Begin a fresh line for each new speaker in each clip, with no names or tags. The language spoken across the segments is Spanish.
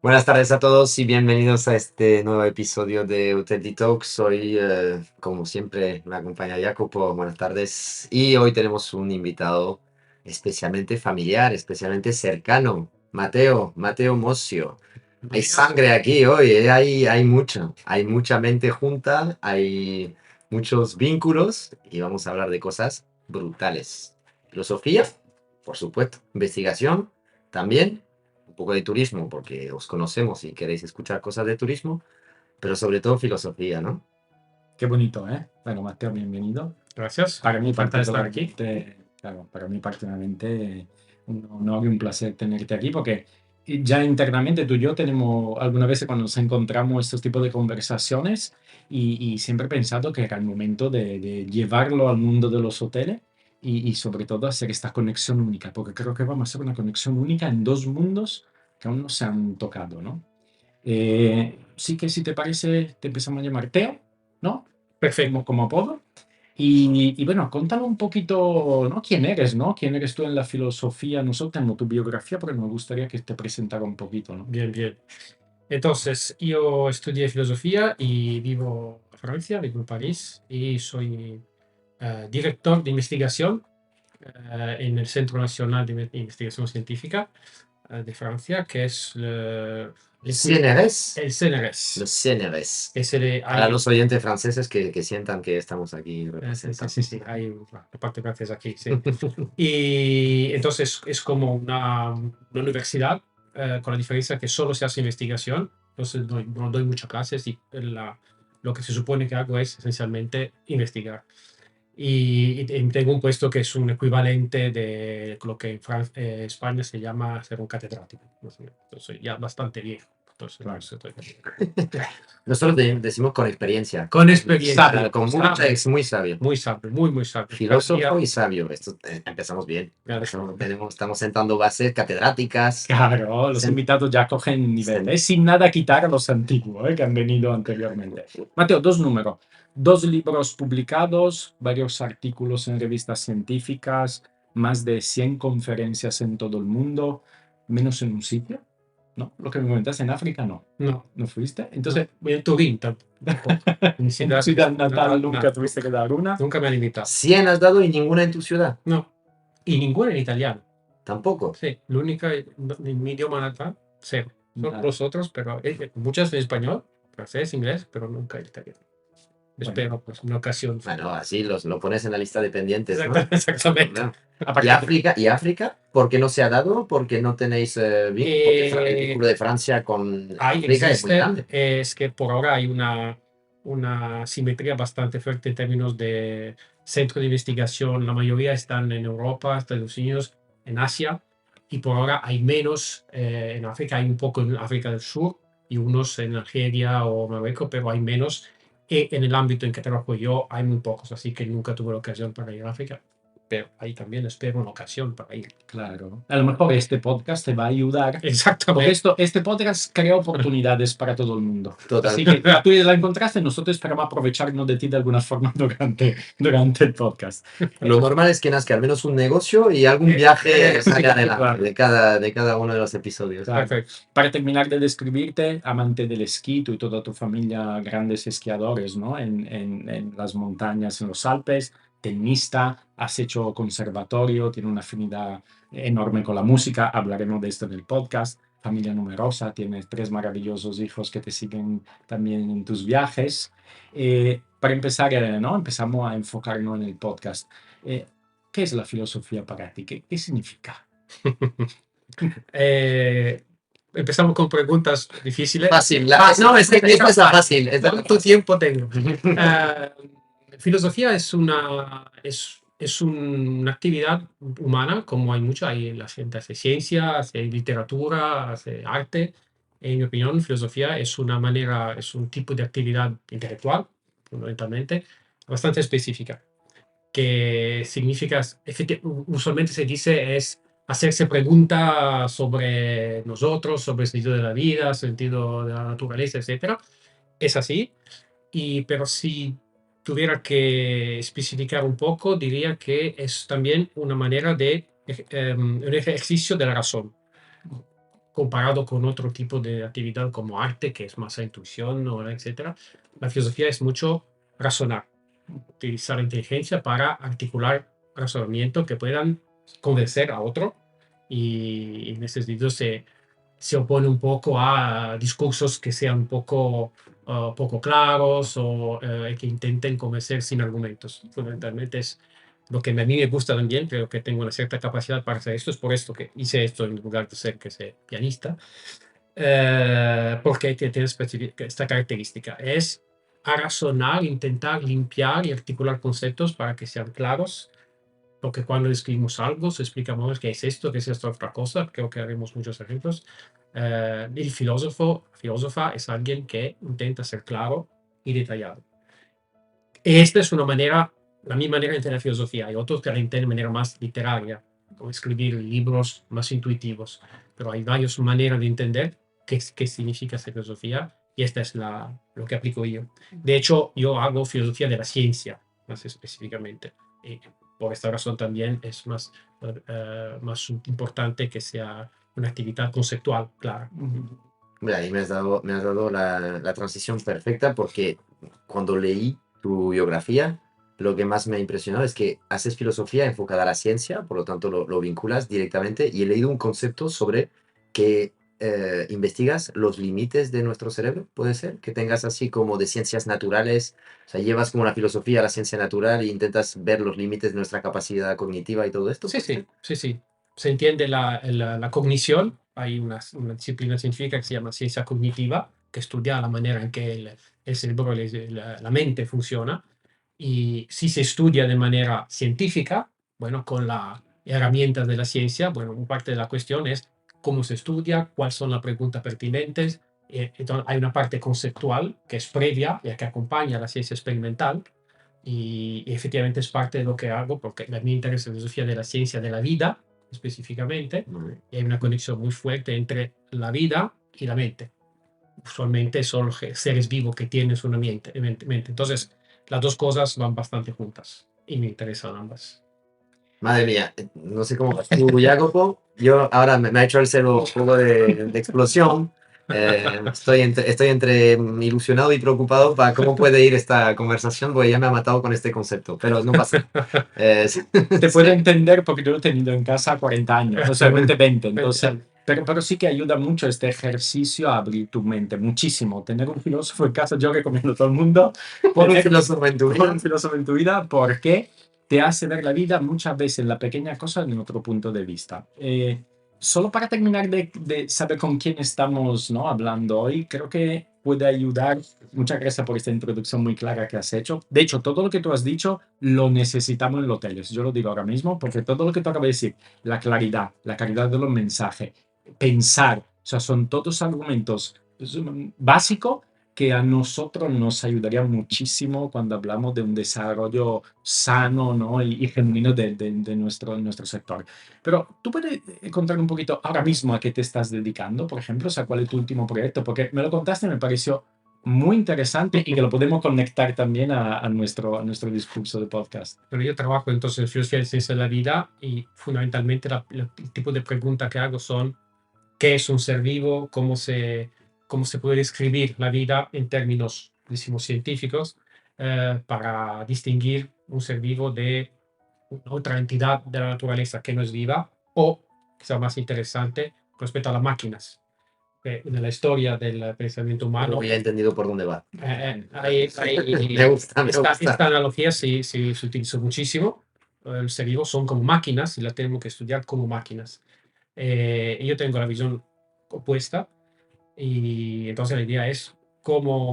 Buenas tardes a todos y bienvenidos a este nuevo episodio de Utenti Talks. Hoy, como siempre, me acompaña Jacopo. Buenas tardes. Y hoy tenemos un invitado especialmente familiar, especialmente cercano. Mateo Mosio. Hay sangre aquí hoy, hay mucha mente junta, hay muchos vínculos y vamos a hablar de cosas brutales. Filosofía, por supuesto. Investigación, también un poco de turismo, porque os conocemos y queréis escuchar cosas de turismo, pero sobre todo filosofía, ¿no?
Qué bonito, ¿eh? Bueno, Mateo, bienvenido.
Gracias.
Para mí
Encantado de estar aquí.
claro, para mí particularmente un honor y un placer tenerte aquí porque ya internamente tú y yo tenemos algunas veces cuando nos encontramos estos tipos de conversaciones y siempre he pensado que era el momento de llevarlo al mundo de los hoteles y sobre todo hacer esta conexión única, porque creo que vamos a hacer una conexión única en dos mundos que aún no se han tocado, ¿no? Sí que si te parece, te empezamos a llamar Teo, ¿no?
Perfecto.
Como apodo. Y bueno, contame un poquito, ¿no? ¿Quién eres, no? ¿Quién eres tú en la filosofía? Nosotros tenemos tu biografía, pero me gustaría que te presentara un poquito, ¿no?
Bien, bien. Entonces, yo estudié filosofía y vivo en Francia, vivo en París y soy director de investigación en el Centro Nacional de Investigación Científica de Francia, que es
CNRS.
el CNRS.
Los CNRS.
Es el,
Para
hay,
los oyentes franceses que sientan que estamos aquí
sí,
representando.
sí, hay una parte francesa aquí, sí. Y entonces es como una universidad, con la diferencia que solo se hace investigación, entonces no doy muchas clases y lo que se supone que hago es esencialmente investigar. Y tengo un puesto que es un equivalente de lo que en España se llama ser un catedrático. Más o menos. Entonces ya bastante viejo. Entonces,
Claro.
pues, estoy-
Nosotros decimos con experiencia.
con experiencia.
Sabio, con mucha, es muy sabio.
Muy sabio, muy sabio.
Filósofo y sabio. Esto, empezamos bien.
Claro.
Estamos sentando bases catedráticas.
Claro, los
Sen-
invitados ya cogen nivel,
sen-
sin nada quitar a los antiguos, que han venido anteriormente. Mateo, dos números, dos libros publicados, varios artículos en revistas científicas, más de 100 conferencias en todo el mundo, menos en un sitio, ¿no? Lo que me comentaste en África, no.
No,
¿No fuiste? Entonces,
en Turín tampoco.
en tu ciudad natal nunca tuviste que dar una.
Nunca me han invitado.
100 has dado y ninguna en tu ciudad.
No. Y ninguna en italiano.
Tampoco.
Sí, la única en mi idioma natal, cero. Son
Nada.
los otros, pero muchas en español, francés, inglés, pero nunca en italiano.
Bueno.
Espero, pues, una ocasión.
Bueno, así lo pones en la lista de pendientes, ¿no?
Exactamente.
Claro.
Aparte-
¿Y África? ¿Por qué no se ha dado? ¿Porque no tenéis vínculo? Porque el vínculo de Francia con
Ahí
África es muy
existe,
grande.
es que por ahora hay una simetría bastante fuerte en términos de centro de investigación. La mayoría están en Europa, Estados Unidos, en Asia, y por ahora hay menos en África. Hay un poco en África del Sur y unos en Argelia o Marruecos, pero hay menos. Y en el ámbito en que trabajo yo hay muy pocos, así que nunca tuve la ocasión para ir a África. Pero ahí también espero una ocasión para ir.
Claro. A lo mejor este podcast te va a ayudar. Porque
Exactamente.
este podcast crea oportunidades para todo el mundo.
Total.
Así que tú ya la encontraste, nosotros esperamos aprovecharnos de ti de alguna forma durante el podcast.
Lo normal es que nazca al menos un negocio y algún viaje salga adelante
Claro.
de cada uno de los episodios.
Claro.
Perfecto.
Para terminar de describirte, amante del esquí, tú y toda tu familia, grandes esquiadores, ¿no? En las montañas, en los Alpes, tenista, has hecho conservatorio, tiene una afinidad enorme con la música, hablaremos de esto en el podcast. Familia numerosa, tienes 3 maravillosos hijos que te siguen también en tus viajes. Para empezar, ¿no? Empezamos a enfocarnos en el podcast. ¿Qué es la filosofía para ti? ¿Qué significa?
Empezamos con preguntas difíciles.
Fácil. No, es fácil.
¿Cuánto tiempo tengo? Filosofía es una actividad humana, como hay mucho. Hay la gente hace ciencia, hace literatura, hace arte. En mi opinión, filosofía es una manera, es un tipo de actividad intelectual, fundamentalmente, bastante específica, que significa, usualmente se dice, es hacerse preguntas sobre nosotros, sobre el sentido de la vida, sentido de la naturaleza, etcétera. Es así, pero si tuviera que especificar un poco, diría que es también una manera de un ejercicio de la razón. comparado con otro tipo de actividad como arte, que es más la intuición, o etcétera, la filosofía es mucho razonar, utilizar la inteligencia para articular razonamientos que puedan convencer a otro y en ese sentido se opone un poco a discursos que sean un poco claros o que intenten convencer sin argumentos. Fundamentalmente es lo que a mí me gusta también, creo que tengo una cierta capacidad para hacer esto, es por esto que hice esto en lugar de ser que sea pianista, porque tiene esta característica, es a razonar, intentar limpiar y articular conceptos para que sean claros, porque cuando escribimos algo, se explicamos qué es esto, qué es esta otra cosa, creo que haremos muchos ejemplos. El filósofa es alguien que intenta ser claro y detallado. Esta es una manera, la mi manera de entender filosofía. Hay otros que la entienden de manera más literaria, como escribir libros más intuitivos, pero hay varias maneras de entender qué significa esa filosofía y esta es lo que aplico yo. De hecho, yo hago filosofía de la ciencia, más específicamente. Y por esta razón también es más importante que sea una actividad conceptual, clara.
Mira, ahí me has dado la transición perfecta porque cuando leí tu biografía, lo que más me ha impresionado es que haces filosofía enfocada a la ciencia, por lo tanto lo vinculas directamente y he leído un concepto sobre que investigas los límites de nuestro cerebro, ¿puede ser? Que tengas así como de ciencias naturales, o sea, llevas como la filosofía a la ciencia natural e intentas ver los límites de nuestra capacidad cognitiva y todo esto,
Sí,
¿puede ser?
sí. Se entiende la cognición. Hay una disciplina científica que se llama ciencia cognitiva, que estudia la manera en que el cerebro, la mente funciona. Y si se estudia de manera científica, bueno, con las herramientas de la ciencia, bueno, parte de la cuestión es cómo se estudia, cuáles son las preguntas pertinentes. Entonces, hay una parte conceptual que es previa y que acompaña a la ciencia experimental y efectivamente es parte de lo que hago porque a mí me interesa la filosofía de la ciencia de la vida específicamente y hay una conexión muy fuerte entre la vida y la mente. Usualmente son los seres vivos que tienen una mente. Entonces, las dos cosas van bastante juntas y me interesan ambas.
Madre mía, no sé cómo vas tú, Jacopo. Yo ahora me ha hecho el celo un poco de explosión. Estoy entre ilusionado y preocupado para cómo puede ir esta conversación, porque ya me ha matado con este concepto, pero no pasa nada.
Te puedo entender porque yo lo he tenido en casa 40 años, no solamente 20, entonces, pero sí que ayuda mucho este ejercicio a abrir tu mente, muchísimo. Tener un filósofo en casa, yo recomiendo a todo el mundo
Pon un
tener
filósofo en tu
un
vida.
filósofo en tu vida porque te hace ver la vida muchas veces, la pequeña cosa, en otro punto de vista. Solo para terminar de saber con quién estamos, ¿no?, hablando hoy, creo que puede ayudar. Muchas gracias por esta introducción muy clara que has hecho. De hecho, todo lo que tú has dicho lo necesitamos en los hoteles. Yo lo digo ahora mismo porque todo lo que tú acabas de decir, la claridad de los mensajes, pensar, o sea, son todos argumentos básicos que a nosotros nos ayudaría muchísimo cuando hablamos de un desarrollo sano, ¿no?, y genuino de nuestro sector. Pero tú puedes contar un poquito ahora mismo a qué te estás dedicando, por ejemplo, o sea, cuál es tu último proyecto, porque me lo contaste y me pareció muy interesante y que lo podemos conectar también a nuestro discurso de podcast.
Pero yo trabajo entonces en filosofía de ciencia de la vida y fundamentalmente el tipo de preguntas que hago son qué es un ser vivo, cómo se puede describir la vida en términos, decimos, científicos, para distinguir un ser vivo de otra entidad de la naturaleza que no es viva, o, quizá más interesante, respecto a las máquinas. En la historia del pensamiento humano,
Creo que ya he entendido por dónde va.
me
gusta, me gusta.
esta analogía se utilizó muchísimo. El ser vivo son como máquinas y la tenemos que estudiar como máquinas. Yo tengo la visión opuesta y entonces la idea es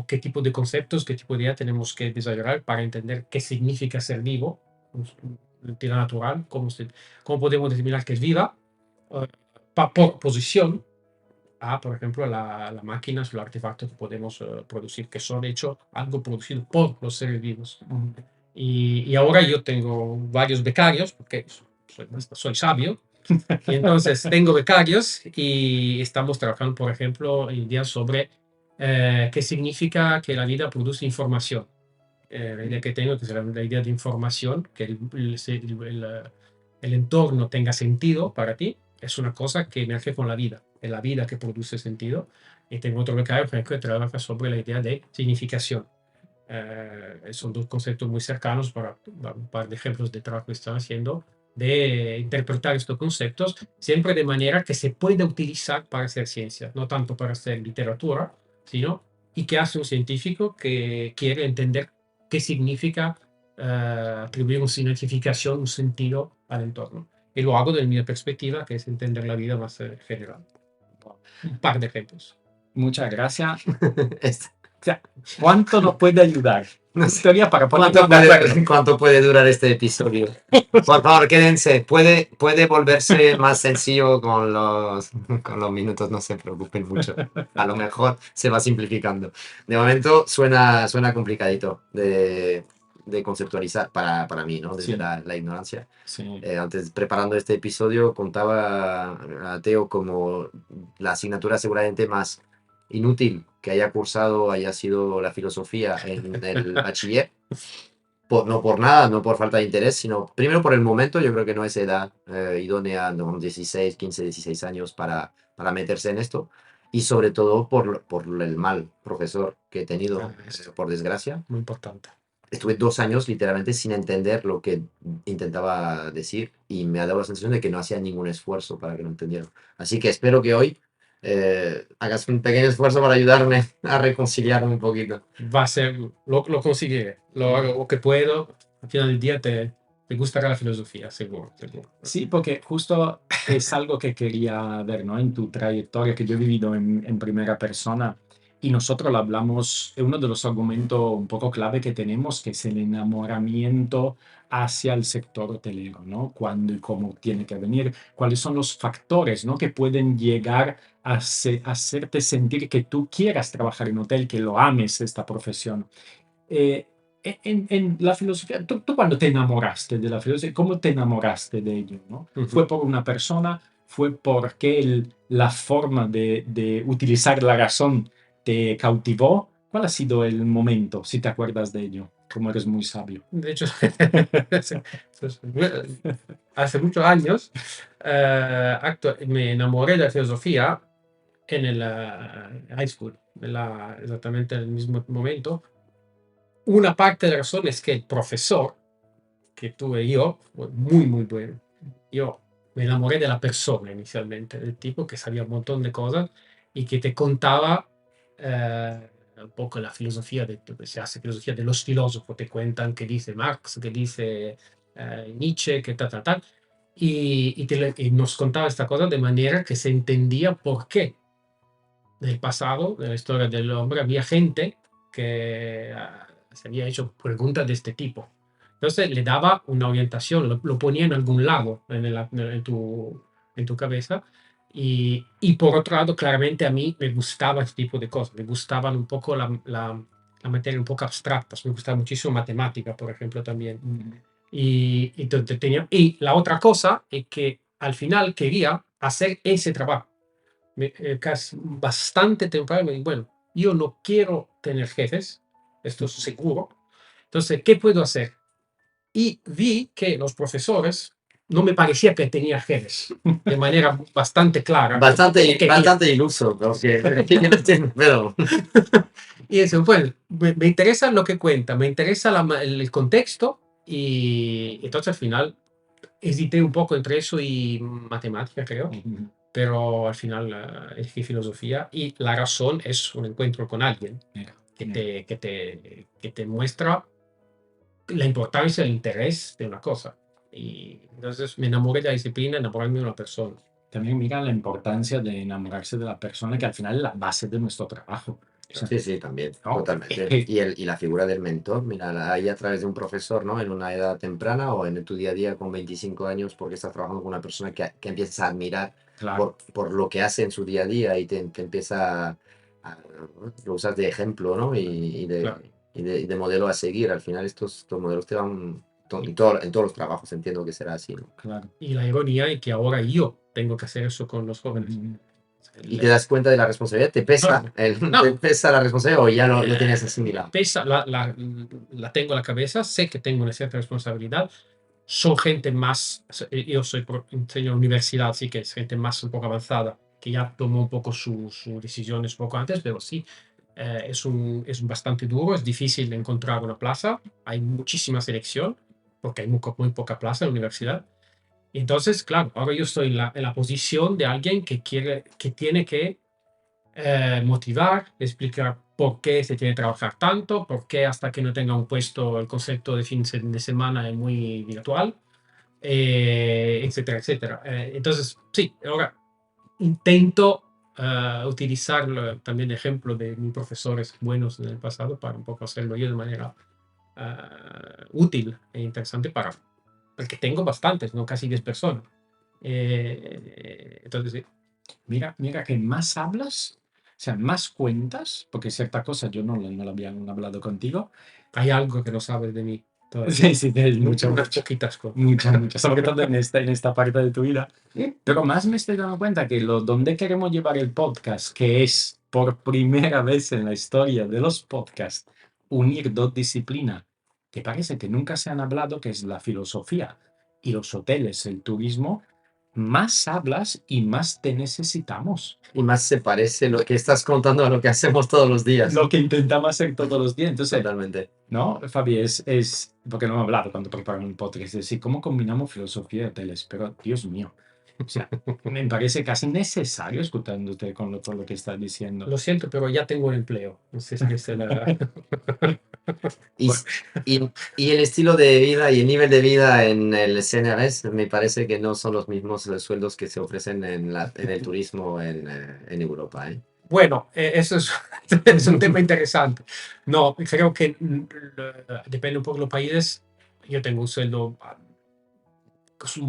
qué tipo de conceptos, qué tipo de idea tenemos que desarrollar para entender qué significa ser vivo, una entidad natural, cómo podemos determinar que es viva, eh, por posición a, por ejemplo, la máquinas, los artefactos que podemos producir, que son hechos algo producido por los seres vivos. Y ahora yo tengo varios becarios, porque soy sabio, y entonces tengo becarios y estamos trabajando, por ejemplo, hoy día sobre qué significa que la vida produce información. La idea que tengo, que es la idea de información, que el entorno tenga sentido para ti, es una cosa que emerge con la vida. es la vida que produce sentido. Y tengo otro becario, por ejemplo, que trabaja sobre la idea de significación. Son dos conceptos muy cercanos para un par de ejemplos de trabajo que están haciendo, de interpretar estos conceptos siempre de manera que se pueda utilizar para hacer ciencia, no tanto para hacer literatura, sino y qué hace un científico que quiere entender qué significa atribuir una significación, un sentido al entorno. Y lo hago desde mi perspectiva, que es entender la vida más general. Un par de ejemplos.
Muchas gracias.
Este,
O sea, ¿cuánto nos puede ayudar?
no sé,
Historia para ponernos de acuerdo.
¿cuánto puede durar este episodio? Por favor, quédense. Puede volverse más sencillo con los minutos, no se preocupen mucho. A lo mejor se va simplificando. De momento suena complicadito de conceptualizar para mí, ¿no? Desde
Sí.
la ignorancia.
Sí.
Antes, preparando este episodio, contaba a Teo como la asignatura seguramente más inútil que haya cursado haya sido la filosofía en el bachiller. No por nada, no por falta de interés, sino primero por el momento. Yo creo que no es edad idónea, no, 16, 15, 16 años para meterse en esto. Y sobre todo por el mal profesor que he tenido, por desgracia.
Muy importante.
Estuve 2 años literalmente sin entender lo que intentaba decir y me ha dado la sensación de que no hacía ningún esfuerzo para que lo entendiera. Así que espero que hoy hagas un pequeño esfuerzo para ayudarme a reconciliarme un poquito.
Va a ser, lo conseguiré, lo hago lo que puedo. Al final del día te gustará la filosofía, seguro, seguro.
Sí, porque justo es algo que quería ver, ¿no? En tu trayectoria que yo he vivido en primera persona y nosotros lo hablamos, es uno de los argumentos un poco clave que tenemos, que es el enamoramiento hacia el sector hotelero, ¿no? Cuándo y cómo tiene que venir, cuáles son los factores, ¿no? Que pueden llegar a hacerte sentir que tú quieras trabajar en hotel, que lo ames esta profesión. Eh, en la filosofía, tú cuando te enamoraste de la filosofía, ¿cómo te enamoraste de ello? ¿No? ¿Fue por una persona? ¿Fue porque la forma de utilizar la razón te cautivó? ¿Cuál ha sido el momento, si te acuerdas de ello? Como eres muy sabio.
De hecho, hace muchos años me enamoré de la filosofía en el high school, exactamente en el mismo momento. Una parte de la razón es que el profesor que tuve yo fue muy, muy bueno. Yo me enamoré de la persona inicialmente, del tipo que sabía un montón de cosas y que te contaba un poco la filosofía, se hace filosofía de los filósofos, te cuentan qué dice Marx, qué dice Nietzsche, qué tal, tal, tal. Y nos contaba esta cosa de manera que se entendía por qué del pasado, de la historia del hombre, había gente que se había hecho preguntas de este tipo. Entonces le daba una orientación, lo ponía en algún lado en tu cabeza. Y por otro lado, claramente a mí me gustaba este tipo de cosas, me gustaban un poco la materia un poco abstractas, me gustaba muchísimo matemática, por ejemplo, también. Y la otra cosa es que al final quería hacer ese trabajo. Casi bastante temprano me dije, bueno, yo no quiero tener jefes, esto es seguro. Entonces, ¿qué puedo hacer? Y vi que los profesores no me parecía que tenía jefes de manera bastante clara.
Bastante iluso, porque pero
Y eso, pues, me interesa lo que cuenta, me interesa el contexto y entonces al final hesité un poco entre eso y matemática, creo. Pero al final elegí filosofía y la razón es un encuentro con alguien que te muestra la importancia, el interés de una cosa. Y entonces me enamoré de la disciplina, enamorarme de una persona.
También mira la importancia de enamorarse de la persona, que al final es la base de nuestro trabajo. O sea,
sí, también,
¿no?
totalmente. Y la figura del mentor, mira, ahí a través de un profesor, ¿no? En una edad temprana o en tu día a día con 25 años, porque estás trabajando con una persona que empiezas a admirar
Claro.
por lo que hace en su día a día y te empieza lo usas de ejemplo, ¿no?
Claro.
Y de modelo a seguir. Al final estos modelos te van en todos los trabajos, entiendo que será así, ¿no?
Claro.
Y la ironía es que ahora yo tengo que hacer eso con los jóvenes.
Y te das cuenta de la responsabilidad, te pesa,
No.
te pesa la responsabilidad o ya lo tienes asimilado.
Pesa, la tengo en la cabeza, sé que tengo una cierta responsabilidad. Son gente más, yo enseño en la universidad, así que es gente más un poco avanzada que ya tomó un poco sus decisiones un poco antes, pero sí, es bastante duro, es difícil encontrar una plaza, hay muchísima selección, porque hay muy poca plaza en la universidad. Y entonces, claro, ahora yo estoy en la posición de alguien que tiene que motivar, explicar por qué se tiene que trabajar tanto, por qué hasta que no tenga un puesto el concepto de fin de semana es muy virtual, etcétera, etcétera. Entonces, sí, ahora intento utilizar también ejemplo de mis profesores buenos en el pasado para un poco hacerlo yo de manera útil e interesante porque tengo bastantes, no casi 10 personas. Entonces, sí.
Mira que más hablas, o sea, más cuentas, porque cierta cosa yo no la había hablado contigo.
Hay algo que no sabes de mí todavía.
Sí, sí, tienes muchas,
Unas poquitas cosas.
muchas, sobre todo en esta parte de tu vida. Pero más me estoy dando cuenta que donde queremos llevar el podcast, que es por primera vez en la historia de los podcasts, unir dos disciplinas que parece que nunca se han hablado, que es la filosofía y los hoteles, el turismo, más hablas y más te necesitamos.
Y más se parece lo que estás contando a lo que hacemos todos los días.
Lo que intentamos hacer todos los días. Entonces,
Totalmente.
¿no, Fabi? Porque no hemos hablado cuando preparan un podcast, es decir, cómo combinamos filosofía y hoteles, pero Dios mío, o sea, me parece casi necesario escuchándote con lo que estás diciendo.
Lo siento, pero ya tengo un empleo. No sé si es
Y, y el estilo de vida y el nivel de vida en el CNRS me parece que no son los mismos los sueldos que se ofrecen en el turismo en Europa, ¿eh?
Bueno, eso es un tema interesante. No, creo que depende un poco de los países. Yo tengo un sueldo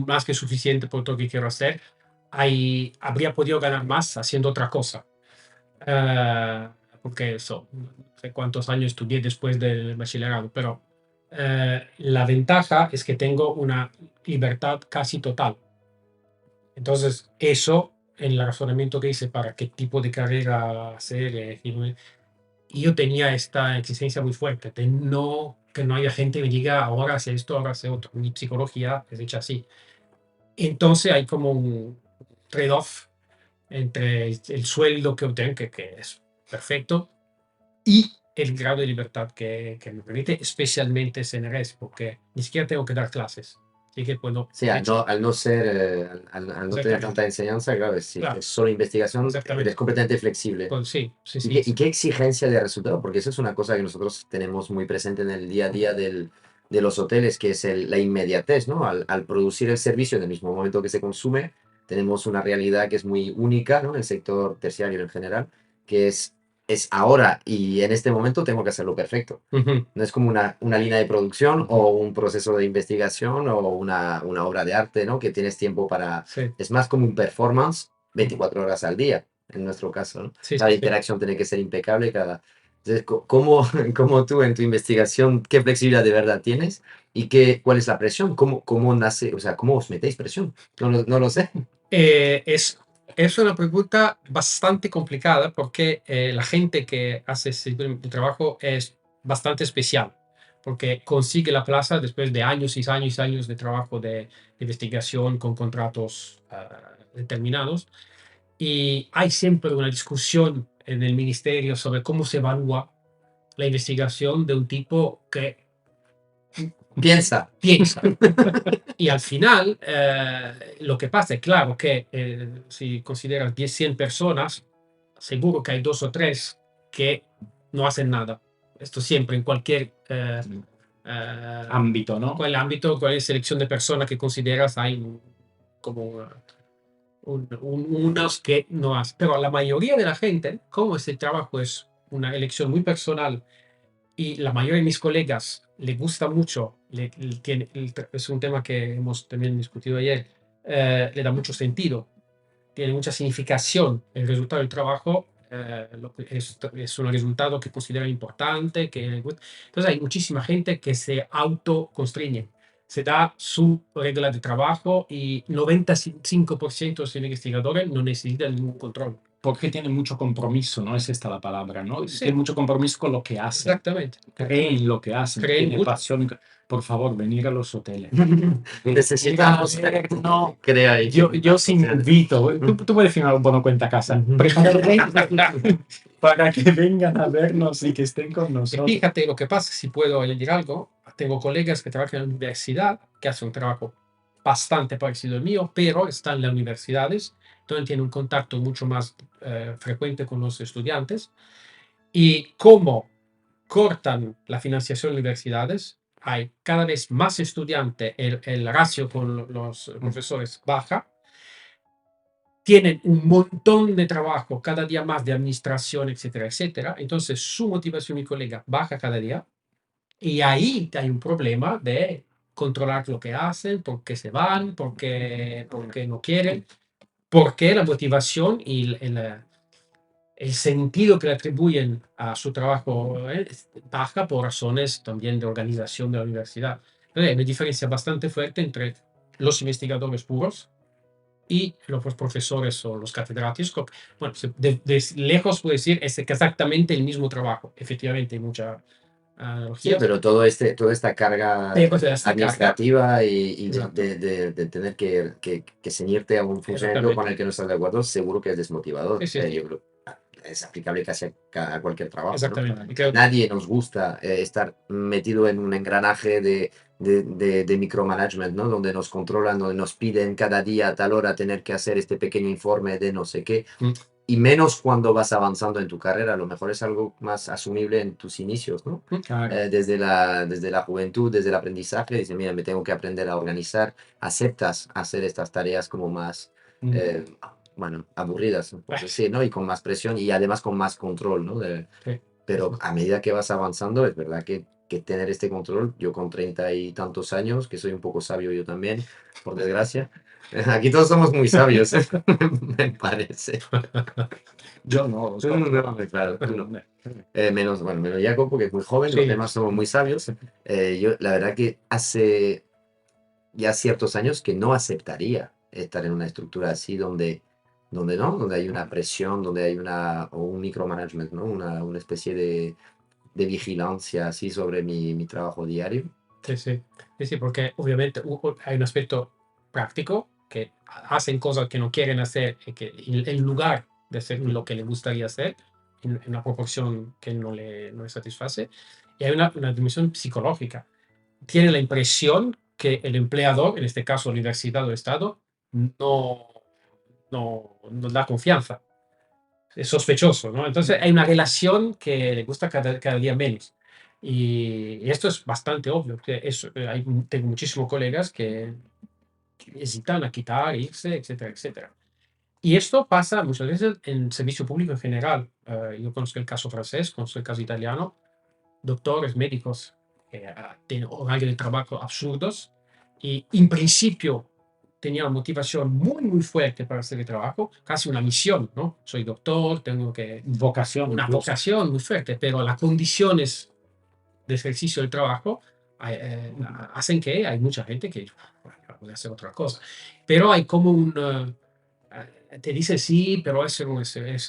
más que suficiente por todo lo que quiero hacer. Habría podido ganar más haciendo otra cosa. Porque eso, no sé cuántos años estudié después del bachillerato, pero la ventaja es que tengo una libertad casi total. Entonces, eso, en el razonamiento que hice para qué tipo de carrera hacer, y yo tenía esta exigencia muy fuerte de que no haya gente que me diga ahora hace esto, ahora hace otro. Mi psicología es hecha así. Entonces hay como un trade-off entre el sueldo que obtengo, que es perfecto, y el grado de libertad que me permite, especialmente CNRS, porque ni siquiera tengo que dar clases. Así que puedo.
Sí, al no ser, al no tener
Exactamente.
tanta enseñanza, claro, es
Claro.
solo investigación,
Exactamente.
eres completamente flexible.
Pues sí, sí,
¿Y
sí.
qué exigencia de resultado? Porque eso es una cosa que nosotros tenemos muy presente en el día a día de los hoteles, que es la inmediatez, ¿no? Al producir el servicio en el mismo momento que se consume, tenemos una realidad que es muy única, ¿no? En el sector terciario en general, que es ahora y en este momento tengo que hacerlo perfecto.
Ujú.
No es como una línea de producción o un proceso de investigación o una obra de arte, ¿no? Que tienes tiempo para...
Sí,
Es más como un performance 24 horas al día, en nuestro caso, ¿no?
sí,
Cada
sí, sí.
interacción tiene que ser impecable. Entonces, ¿cómo tú en tu investigación, qué flexibilidad de verdad tienes y cuál es la presión? ¿Cómo nace? O sea, ¿cómo os metéis presión? No lo sé.
Es una pregunta bastante complicada porque la gente que hace ese trabajo es bastante especial, porque consigue la plaza después de años y años y años de trabajo de investigación con contratos determinados. Y hay siempre una discusión en el ministerio sobre cómo se evalúa la investigación de un tipo que
Piensa.
piensa. Y al final, lo que pasa es claro que si consideras 10, 100 personas, seguro que hay 2 o 3 que no hacen nada. Esto siempre en cualquier
Ámbito, ¿no?
cual ámbito, cualquier selección de personas que consideras, hay como unos que no hacen. Pero la mayoría de la gente, como ese trabajo es una elección muy personal y la mayoría de mis colegas le gusta mucho, es un tema que hemos también discutido ayer, le da mucho sentido, tiene mucha significación el resultado del trabajo, es un resultado que considera importante, entonces hay muchísima gente que se autoconstriñe, se da su regla de trabajo y 95% de los investigadores no necesitan ningún control.
Porque tiene mucho compromiso, ¿no? Es esta la palabra, ¿no?
Sí.
Tiene mucho compromiso con lo que hace.
Exactamente.
Creen en lo que hacen,
Creen
tiene
mucho.
pasión. por favor, venir a los hoteles. Venir a
Necesitamos
vernos.
crea ahí.
Yo os invito. Tú puedes firmar un bono cuenta casa.
Ujú.
Para que vengan a vernos y que estén con
Y
nosotros.
fíjate lo que pasa, si puedo añadir algo, tengo colegas que trabajan en la universidad, que hacen un trabajo bastante parecido al mío, pero están en las universidades, entonces tienen un contacto mucho más frecuente con los estudiantes. Y como cortan la financiación de universidades, hay cada vez más estudiantes, el ratio con los profesores baja, tienen un montón de trabajo, cada día más de administración, etcétera, etcétera. Entonces su motivación, mi colega, baja cada día y ahí hay un problema de controlar lo que hacen, por qué se van, por qué no quieren, porque la motivación y el sentido que le atribuyen a su trabajo baja por razones también de organización de la universidad. Entonces, hay una diferencia bastante fuerte entre los investigadores puros y los profesores o los catedráticos. Bueno, de lejos puedo decir es exactamente el mismo trabajo. Efectivamente, hay mucha
Sí,
analogía.
pero toda esta carga
Pero de esta carga,
administrativa y
exacto,
de tener que ceñirte a un funcionario con
exactamente.
el que no estás de acuerdo, seguro que es desmotivador.
Sí, sí, sí,
Yo creo que es aplicable casi a cualquier trabajo, ¿no?
exactamente. Y creo que
Nadie nos gusta estar metido en un engranaje de micromanagement, ¿no? Donde nos controlan, donde nos piden cada día a tal hora tener que hacer este pequeño informe de no sé qué.
Mm.
Y menos cuando vas avanzando en tu carrera, a lo mejor es algo más asumible en tus inicios, ¿no?
Claro.
Desde la juventud, desde el aprendizaje, dices, mira, me tengo que aprender a organizar, aceptas hacer estas tareas como más,
Mm.
bueno, aburridas, por decir, ¿no? Y con más presión y además con más control, ¿no?
Sí.
Pero a medida que vas avanzando, es verdad que tener este control, yo con 30 y tantos años, que soy un poco sabio yo también, por desgracia, aquí todos somos muy sabios, me parece.
Yo no,
Tú no, claro, tú no. Menos, bueno, menos Jacopo, que es muy joven, los
Sí.
demás somos muy sabios. Yo, la verdad que hace ya ciertos años que no aceptaría estar en una estructura así donde hay una presión, donde hay o un micromanagement, ¿no? Una especie de vigilancia así sobre mi trabajo diario.
Sí, sí. Sí, sí, porque obviamente hay un aspecto práctico que hacen cosas que no quieren hacer y que en lugar de hacer lo que le gustaría hacer en una proporción que no le satisface. Y hay una dimensión psicológica. Tiene la impresión que el empleador, en este caso universidad o Estado, no, no da confianza. Es sospechoso, ¿no? Entonces hay una relación que le gusta cada día menos. Y esto es bastante obvio. Que tengo muchísimos colegas que hesitan a quitar, irse, etcétera, etcétera. Y esto pasa muchas veces en el servicio público en general. Yo conozco el caso francés, conozco el caso italiano, doctores, médicos que tienen horarios de trabajo absurdos y en principio tenía una motivación muy, muy fuerte para hacer el trabajo, casi una misión, ¿no? Soy doctor, tengo que...
Vocación.
Una
incluso.
vocación muy fuerte, pero las condiciones de ejercicio del trabajo hacen que hay mucha gente que bueno, puede hacer otra cosa. Pero hay como te dice sí, pero es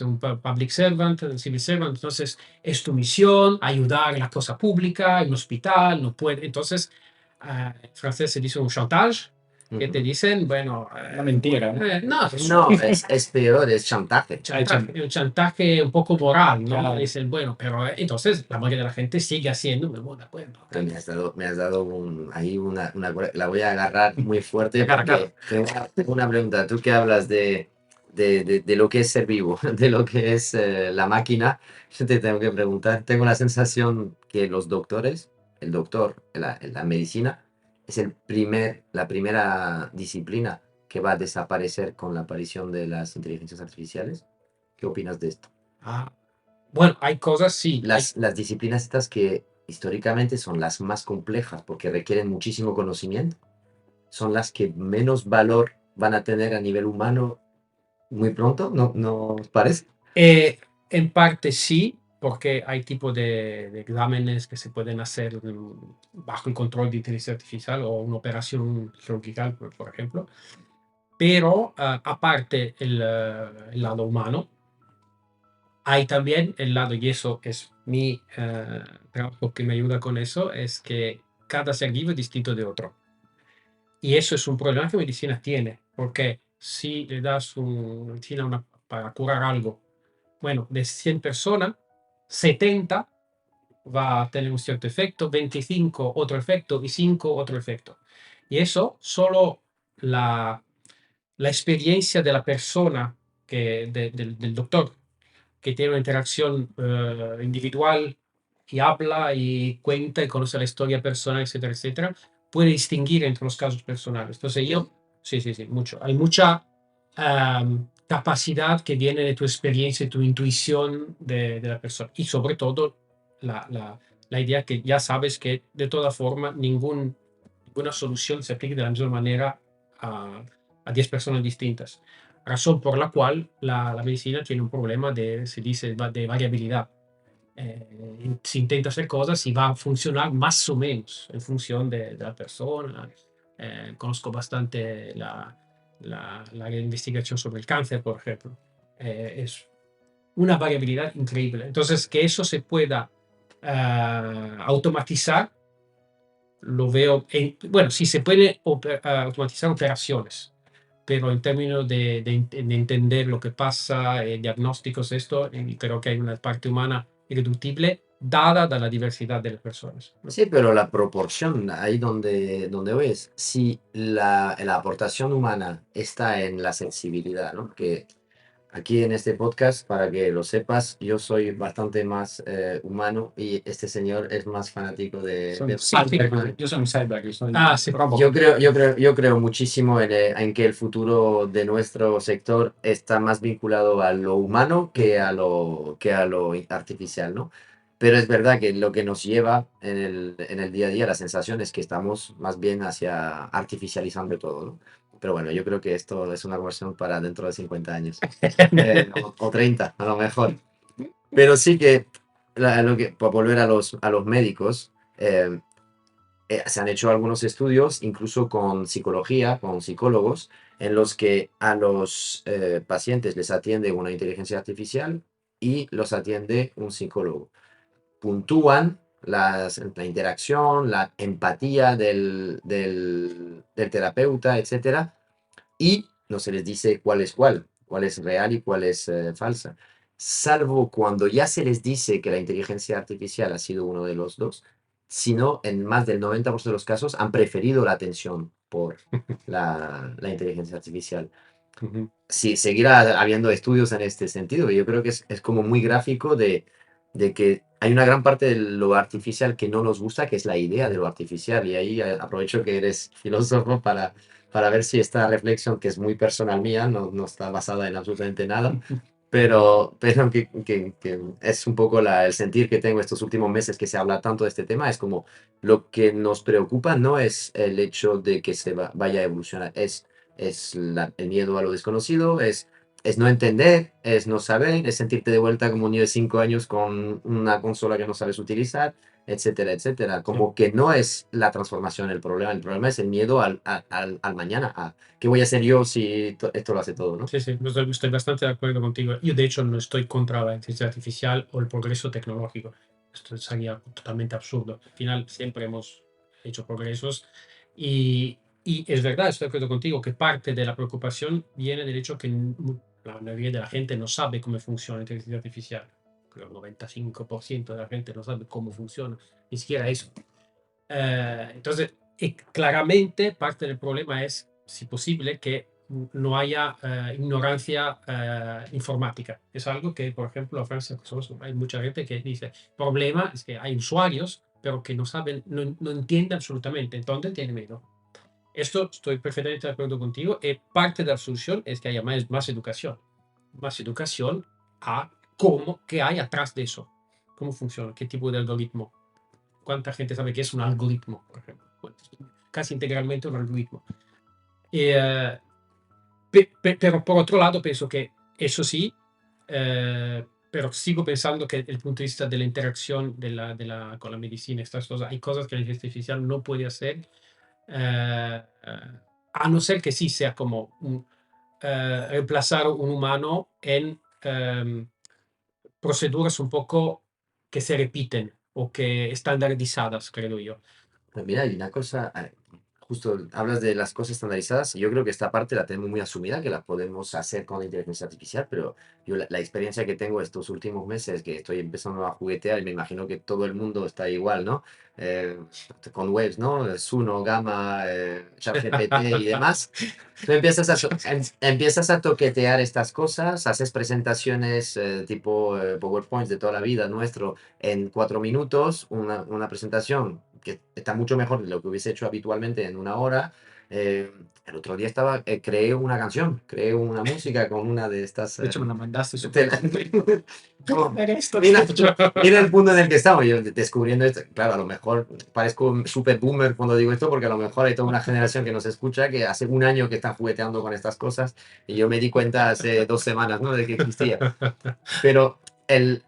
un public servant, un civil servant, entonces es tu misión ayudar en la cosa pública, en un hospital, no puede. Entonces, en francés se dice un chantage, que te dicen, bueno,
Una mentira, ¿no?
no,
No, es peor, es chantaje.
un chantaje un poco moral, ¿no?
Claro.
Dicen, bueno, pero entonces la mayoría de la gente sigue haciendo, bueno, de acuerdo.
Me has dado ahí la voy a agarrar muy fuerte porque tengo una pregunta. Tú que hablas de lo que es ser vivo, de lo que es la máquina, yo te tengo que preguntar. Tengo la sensación que los doctores, el doctor, la medicina, es la primera disciplina que va a desaparecer con la aparición de las inteligencias artificiales. ¿Qué opinas de esto?
Bueno, hay cosas, sí.
Las disciplinas estas que históricamente son las más complejas porque requieren muchísimo conocimiento, son las que menos valor van a tener a nivel humano muy pronto, ¿no os parece?
En parte sí, porque hay tipos de exámenes que se pueden hacer bajo el control de inteligencia artificial o una operación quirúrgica, por ejemplo. Pero aparte el lado humano, hay también el lado, y eso es mi trabajo que me ayuda con eso, es que cada ser vivo es distinto de otro. Y eso es un problema que medicina tiene, porque si le das una medicina para curar algo, bueno, de 100 personas, 70 va a tener un cierto efecto, 25 otro efecto y 5 otro efecto. Y eso solo la, la experiencia de la persona, del doctor, que tiene una interacción individual y habla y cuenta y conoce la historia personal, etcétera, etcétera, puede distinguir entre los casos personales. Entonces sí, sí, sí, mucho. Hay mucha capacidad que viene de tu experiencia y tu intuición de la persona. Y sobre todo la idea que ya sabes que de toda forma ninguna solución se aplica de la misma manera a 10 personas distintas. Razón por la cual la medicina tiene un problema se dice, de variabilidad. Se intenta hacer cosas y va a funcionar más o menos en función de la persona. Conozco bastante la investigación sobre el cáncer, por ejemplo. Es una variabilidad increíble. Entonces, que eso se pueda automatizar, lo veo, bueno, sí se puede automatizar operaciones, pero en términos de entender lo que pasa, diagnósticos, esto, creo que hay una parte humana irreductible dada la diversidad de las personas, ¿no?
Sí, pero la proporción, ahí donde ves, si la aportación humana está en la sensibilidad, ¿no? Que aquí en este podcast, para que lo sepas, yo soy bastante más humano y este señor es más fanático de Spider-Man.
Yo soy un cyborg, yo soy
Sí.
robot.
Yo creo muchísimo en que el futuro de nuestro sector está más vinculado a lo humano que a lo artificial, ¿no? Pero es verdad que lo que nos lleva en el día a día, la sensación es que estamos más bien hacia artificializando todo, ¿no? Pero bueno, yo creo que esto es una conversación para dentro de 50 años. O 30, a lo mejor. Pero sí que, por volver a los médicos, se han hecho algunos estudios, incluso con psicología, con psicólogos, en los que a los pacientes les atiende una inteligencia artificial y los atiende un psicólogo. Puntúan la interacción, la empatía del terapeuta, etcétera, y no se les dice cuál es real y cuál es falsa. Salvo cuando ya se les dice que la inteligencia artificial ha sido uno de los dos, sino en más del 90% de los casos han preferido la atención por la inteligencia artificial. Sí, seguirá habiendo estudios en este sentido, y yo creo que es como muy gráfico de que hay una gran parte de lo artificial que no nos gusta, que es la idea de lo artificial, y ahí aprovecho que eres filósofo para ver si esta reflexión, que es muy personal mía, no está basada en absolutamente nada, pero que es un poco el sentir que tengo estos últimos meses que se habla tanto de este tema, es como lo que nos preocupa no es el hecho de que vaya a evolucionar, es el miedo a lo desconocido, es no entender, es no saber, es sentirte de vuelta como un niño de 5 años con una consola que no sabes utilizar, etcétera, etcétera. Como que no es la transformación el problema es el miedo al mañana, a qué voy a hacer yo si esto lo hace todo, ¿no?
Sí, sí, estoy bastante de acuerdo contigo. Yo, de hecho, no estoy contra la inteligencia artificial o el progreso tecnológico. Esto sería totalmente absurdo. Al final, siempre hemos hecho progresos y es verdad, estoy de acuerdo contigo, que parte de la preocupación viene del hecho que la mayoría de la gente no sabe cómo funciona la inteligencia artificial. Creo que el 95% de la gente no sabe cómo funciona, ni siquiera eso. Entonces, claramente parte del problema es, si posible, que no haya ignorancia informática. Es algo que, por ejemplo, en Francia hay mucha gente que dice, el problema es que hay usuarios, pero que no saben, no entienden absolutamente, entonces tienen miedo. Esto estoy perfectamente de acuerdo contigo. Y parte de la solución es que haya más educación. Más educación a qué hay atrás de eso. Cómo funciona, qué tipo de algoritmo. ¿Cuánta gente sabe qué es un algoritmo, por ejemplo? Bueno, casi integralmente un algoritmo. Pero por otro lado, pienso que eso sí, pero sigo pensando que desde el punto de vista de la interacción con la medicina, estas cosas, hay cosas que la inteligencia artificial no puede hacer, a no ser que sí sea como reemplazar un humano en proceduras un poco que se repiten o que estandarizadas, creo yo.
Pues mira, hay una cosa, justo hablas de las cosas estandarizadas, y yo creo que esta parte la tenemos muy asumida, que la podemos hacer con la inteligencia artificial, pero yo la experiencia que tengo estos últimos meses, que estoy empezando a juguetear, y me imagino que todo el mundo está igual, ¿no? Eh, con webs, ¿no? Suno, Gamma, ChatGPT y demás. Tú empiezas a toquetear estas cosas, haces presentaciones tipo PowerPoint de toda la vida nuestro en 4 minutos, una presentación que está mucho mejor de lo que hubiese hecho habitualmente en una hora. El otro día creé una canción, creé una música con una de estas...
De hecho, me la mandaste
te
súper
la-
contento.
Oh,
Ver esto.
mira, mira el punto en el que estamos, yo descubriendo esto. Claro, a lo mejor parezco un super boomer cuando digo esto, porque a lo mejor hay toda una generación que nos escucha que hace un año que están jugueteando con estas cosas y yo me di cuenta hace 2 semanas, ¿no? De que existía. Pero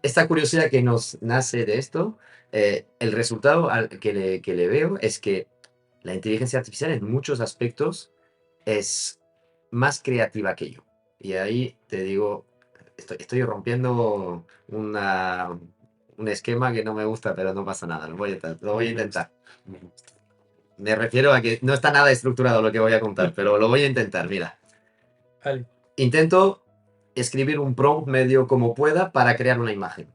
esta curiosidad que nos nace de esto, el resultado que le veo es que la inteligencia artificial en muchos aspectos es más creativa que yo. Y ahí te digo, estoy rompiendo un esquema que no me gusta, pero no pasa nada, lo voy a intentar.
Me gusta.
Me refiero a que no está nada estructurado lo que voy a contar, pero lo voy a intentar, mira.
Vale.
Intento escribir un prompt medio como pueda para crear una imagen.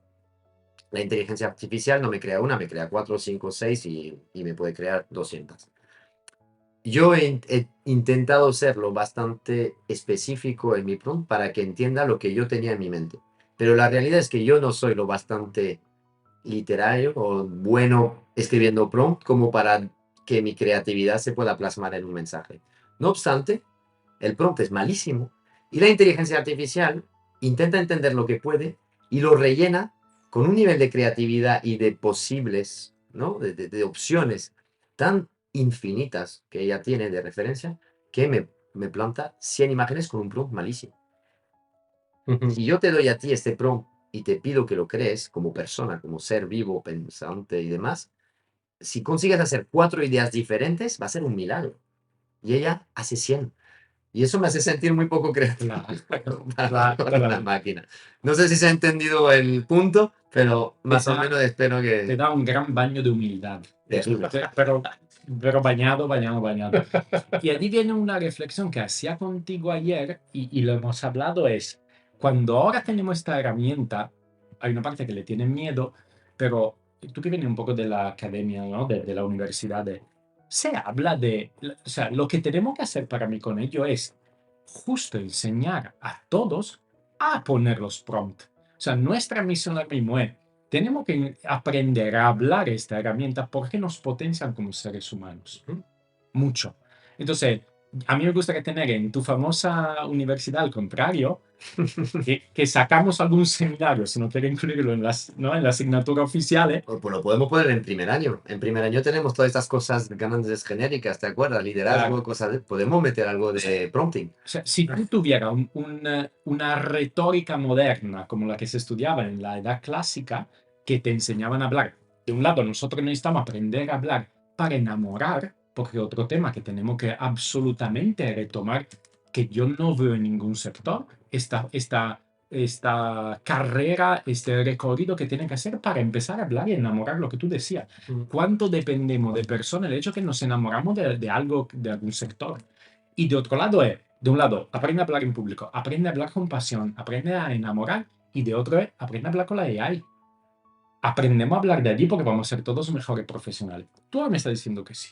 La inteligencia artificial no me crea una, me crea 4, 5, 6 y me puede crear 200. Yo he intentado serlo bastante específico en mi prompt para que entienda lo que yo tenía en mi mente. Pero la realidad es que yo no soy lo bastante literario o bueno escribiendo prompt como para que mi creatividad se pueda plasmar en un mensaje. No obstante, el prompt es malísimo y la inteligencia artificial intenta entender lo que puede y lo rellena con un nivel de creatividad y de posibles, ¿no? De opciones tan infinitas que ella tiene de referencia que me planta 100 imágenes con un prompt malísimo. Si yo te doy a ti este prompt y te pido que lo crees como persona, como ser vivo, pensante y demás, si consigues hacer 4 ideas diferentes, va a ser un milagro. Y ella hace 100. Y eso me hace sentir muy poco creativo para una máquina. No sé si se ha entendido el punto, pero más o menos espero
Te
que...
da un gran baño de humildad.
Terrible.
Pero bañado, bañado, bañado. Y allí viene una reflexión que hacía contigo ayer y lo hemos hablado es, cuando ahora tenemos esta herramienta, hay una parte que le tiene miedo, pero tú que vienes un poco de la academia, ¿no? De la universidad, se habla de, o sea, lo que tenemos que hacer para mí con ello es justo enseñar a todos a poner los prompts. O sea, nuestra misión ahora mismo es, tenemos que aprender a hablar esta herramienta porque nos potencian como seres humanos. Mucho. Entonces, a mí me gustaría tener en tu famosa universidad al contrario, que sacamos algún seminario, si no quiero incluirlo en las, ¿no? En la asignatura oficiales.
Pues lo podemos poner en primer año. En primer año tenemos todas estas cosas grandes genéricas, ¿te acuerdas? Liderazgo,
Claro.
cosas de... Podemos meter algo de prompting.
O sea, si tú tuvieras una retórica moderna como la que se estudiaba en la edad clásica, que te enseñaban a hablar, de un lado nosotros necesitamos aprender a hablar para enamorar, porque otro tema que tenemos que absolutamente retomar, que yo no veo en ningún sector, esta carrera, este recorrido que tienen que hacer para empezar a hablar y enamorar, lo que tú decías. ¿Cuánto dependemos de personas? El hecho que nos enamoramos de algo, de algún sector. Y de otro lado es, de un lado, aprende a hablar en público, aprende a hablar con pasión, aprende a enamorar, y de otro es, aprende a hablar con la AI. Aprendemos a hablar de allí porque vamos a ser todos mejores profesionales. Tú ahora me estás diciendo que sí.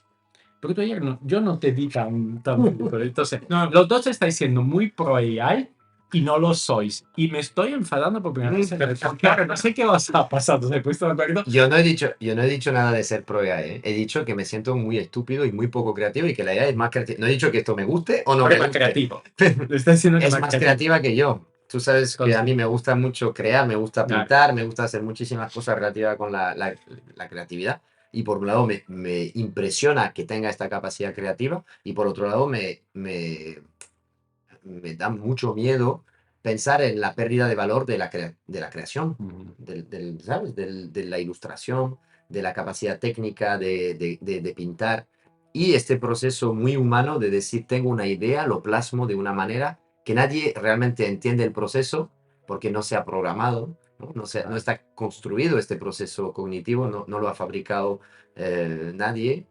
Pero tú ayer no, yo no te di tan entonces,
No,
los dos estáis siendo muy pro AI y no lo sois. Y me estoy enfadando por primera vez. Claro, no sé qué os ha pasado. ¿Se puesto de acuerdo?
Yo no he dicho nada de ser pro AI, ¿eh? He dicho que me siento muy estúpido y muy poco creativo y que la AI es más creativa. No he dicho que esto me guste o no
Porque
me
es más
guste.
creativo. Le está diciendo que
Es más creativa que yo. Tú sabes que a mí me gusta mucho crear, me gusta
Claro.
pintar, me gusta hacer muchísimas cosas relativas con la creatividad. Y por un lado me impresiona que tenga esta capacidad creativa y por otro lado me da mucho miedo pensar en la pérdida de valor de la creación, ¿sabes? De la ilustración, de la capacidad técnica de pintar y este proceso muy humano de decir, tengo una idea, lo plasmo de una manera que nadie realmente entiende el proceso porque no se ha programado, ¿no? No está construido este proceso cognitivo, no lo ha fabricado nadie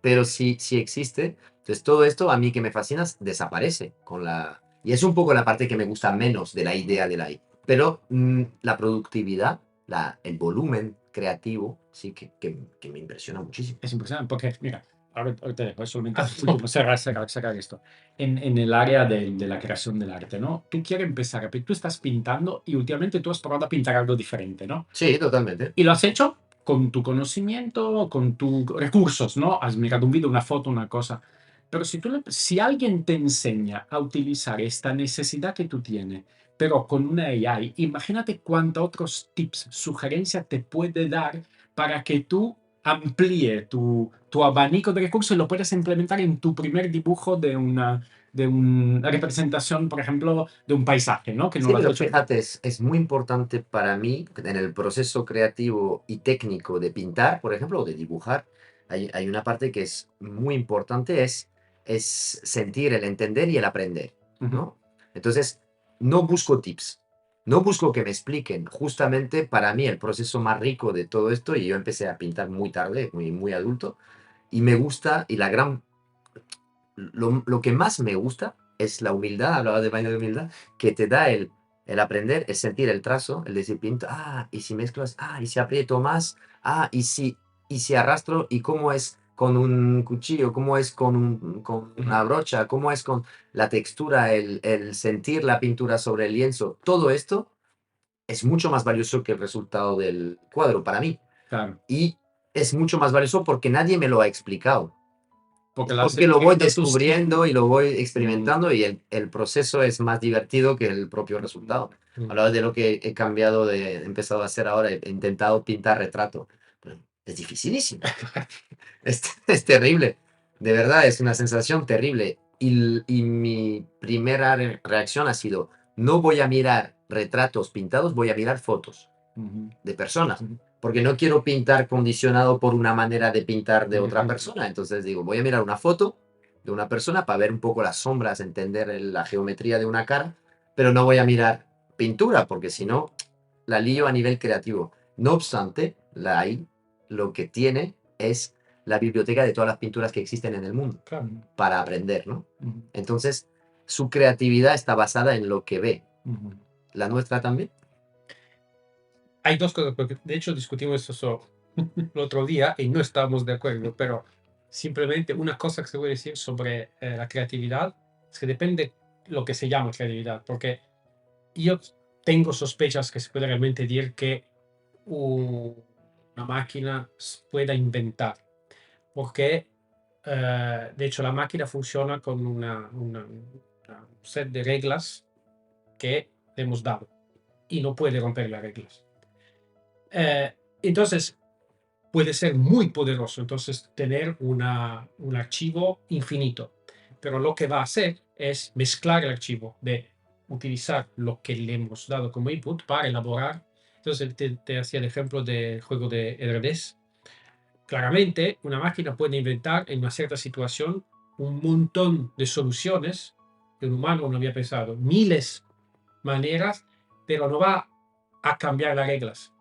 pero sí existe. Entonces todo esto a mí que me fascina desaparece con la... Y es un poco la parte que me gusta menos de la idea de la AI. Pero la productividad, el volumen creativo, sí que me impresiona muchísimo.
Es impresionante porque, mira, ahora te dejo, solamente último, cerrar esto. En el área de la creación del arte, ¿no? Tú quieres empezar, tú estás pintando y últimamente tú has probado a pintar algo diferente, ¿no?
Sí, totalmente.
Y lo has hecho con tu conocimiento, con tus recursos, ¿no? Has mirado un video, una foto, una cosa. Pero si alguien te enseña a utilizar esta necesidad que tú tienes, pero con una AI, imagínate cuántos otros tips, sugerencias te puede dar para que tú amplíe tu abanico de recursos y lo puedas implementar en tu primer dibujo de una representación, por ejemplo, de un paisaje, ¿no? Que no
Sí,
lo has
pero
hecho.
fíjate, es muy importante para mí en el proceso creativo y técnico de pintar, por ejemplo, o de dibujar. Hay una parte que es muy importante, es sentir, el entender y el aprender,
Ujú,
¿no? Entonces, no busco tips, no busco que me expliquen. Justamente para mí el proceso más rico de todo esto, y yo empecé a pintar muy tarde, muy adulto, y me gusta, y lo que más me gusta es la humildad, hablaba de baño de humildad, que te da el aprender, el sentir el trazo, el decir, pinto, y si mezclas, y si aprieto más, y si arrastro, y cómo es con un cuchillo, cómo es con
ujú,
una brocha, cómo es con la textura, el sentir la pintura sobre el lienzo, todo esto es mucho más valioso que el resultado del cuadro para mí.
claro.
Y es mucho más valioso porque nadie me lo ha explicado.
Porque
Es
lo has
porque lo voy
escrito tú.
descubriendo y lo voy
Mm,
experimentando y el proceso es más divertido que el propio resultado.
Mm.
Hablaba de lo que he cambiado, he empezado a hacer ahora, he intentado pintar retrato. Pero es dificilísimo, es terrible, de verdad, es una sensación terrible. Y mi primera reacción ha sido, no voy a mirar retratos pintados, voy a mirar fotos
ujú,
de personas,
ujú,
porque no quiero pintar condicionado por una manera de pintar de otra
ujú.
persona. Entonces digo, voy a mirar una foto de una persona para ver un poco las sombras, entender la geometría de una cara, pero no voy a mirar pintura, porque si no, la lío a nivel creativo. No obstante, la AI lo que tiene es la biblioteca de todas las pinturas que existen en el mundo
Claro.
para aprender, ¿no?
Ujú,
Entonces, su creatividad está basada en lo que ve.
ujú.
¿La nuestra también?
Hay dos cosas, porque de hecho discutimos eso el otro día y no estábamos de acuerdo, pero simplemente una cosa que se puede decir sobre la creatividad es que depende lo que se llama creatividad, porque yo tengo sospechas que se puede realmente decir que una máquina pueda inventar, porque de hecho la máquina funciona con una set de reglas que le hemos dado y no puede romper las reglas. Entonces, puede ser muy poderoso, entonces tener un archivo infinito. Pero lo que va a hacer es mezclar el archivo, de utilizar lo que le hemos dado como input para elaborar. Entonces, te hacía el ejemplo del juego de heredés. Claramente, una máquina puede inventar en una cierta situación un montón de soluciones que un humano no había pensado, miles maneras, pero no va a cambiar las reglas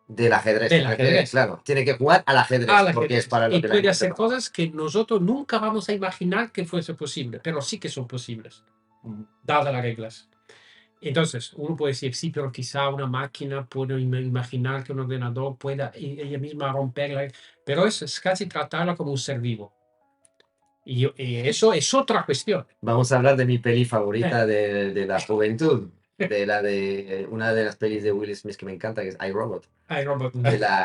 Del ajedrez, te
del
refieres,
ajedrez.
claro. Tiene que jugar al ajedrez,
Al
porque es
ajedrez.
para lo
Y
que la
puede
hemos
hacer
preparado.
cosas que nosotros nunca vamos a imaginar que fuese posible, pero sí que son posibles, dadas las reglas. Entonces, uno puede decir, sí, pero quizá una máquina puede imaginar que un ordenador pueda ella misma romperla, pero eso es casi tratarla como un ser vivo. Y eso es otra cuestión.
Vamos a hablar de mi peli
Eh,
favorita de la juventud, de una de las pelis de Will Smith que me encanta, que es iRobot.
Ay, Robert.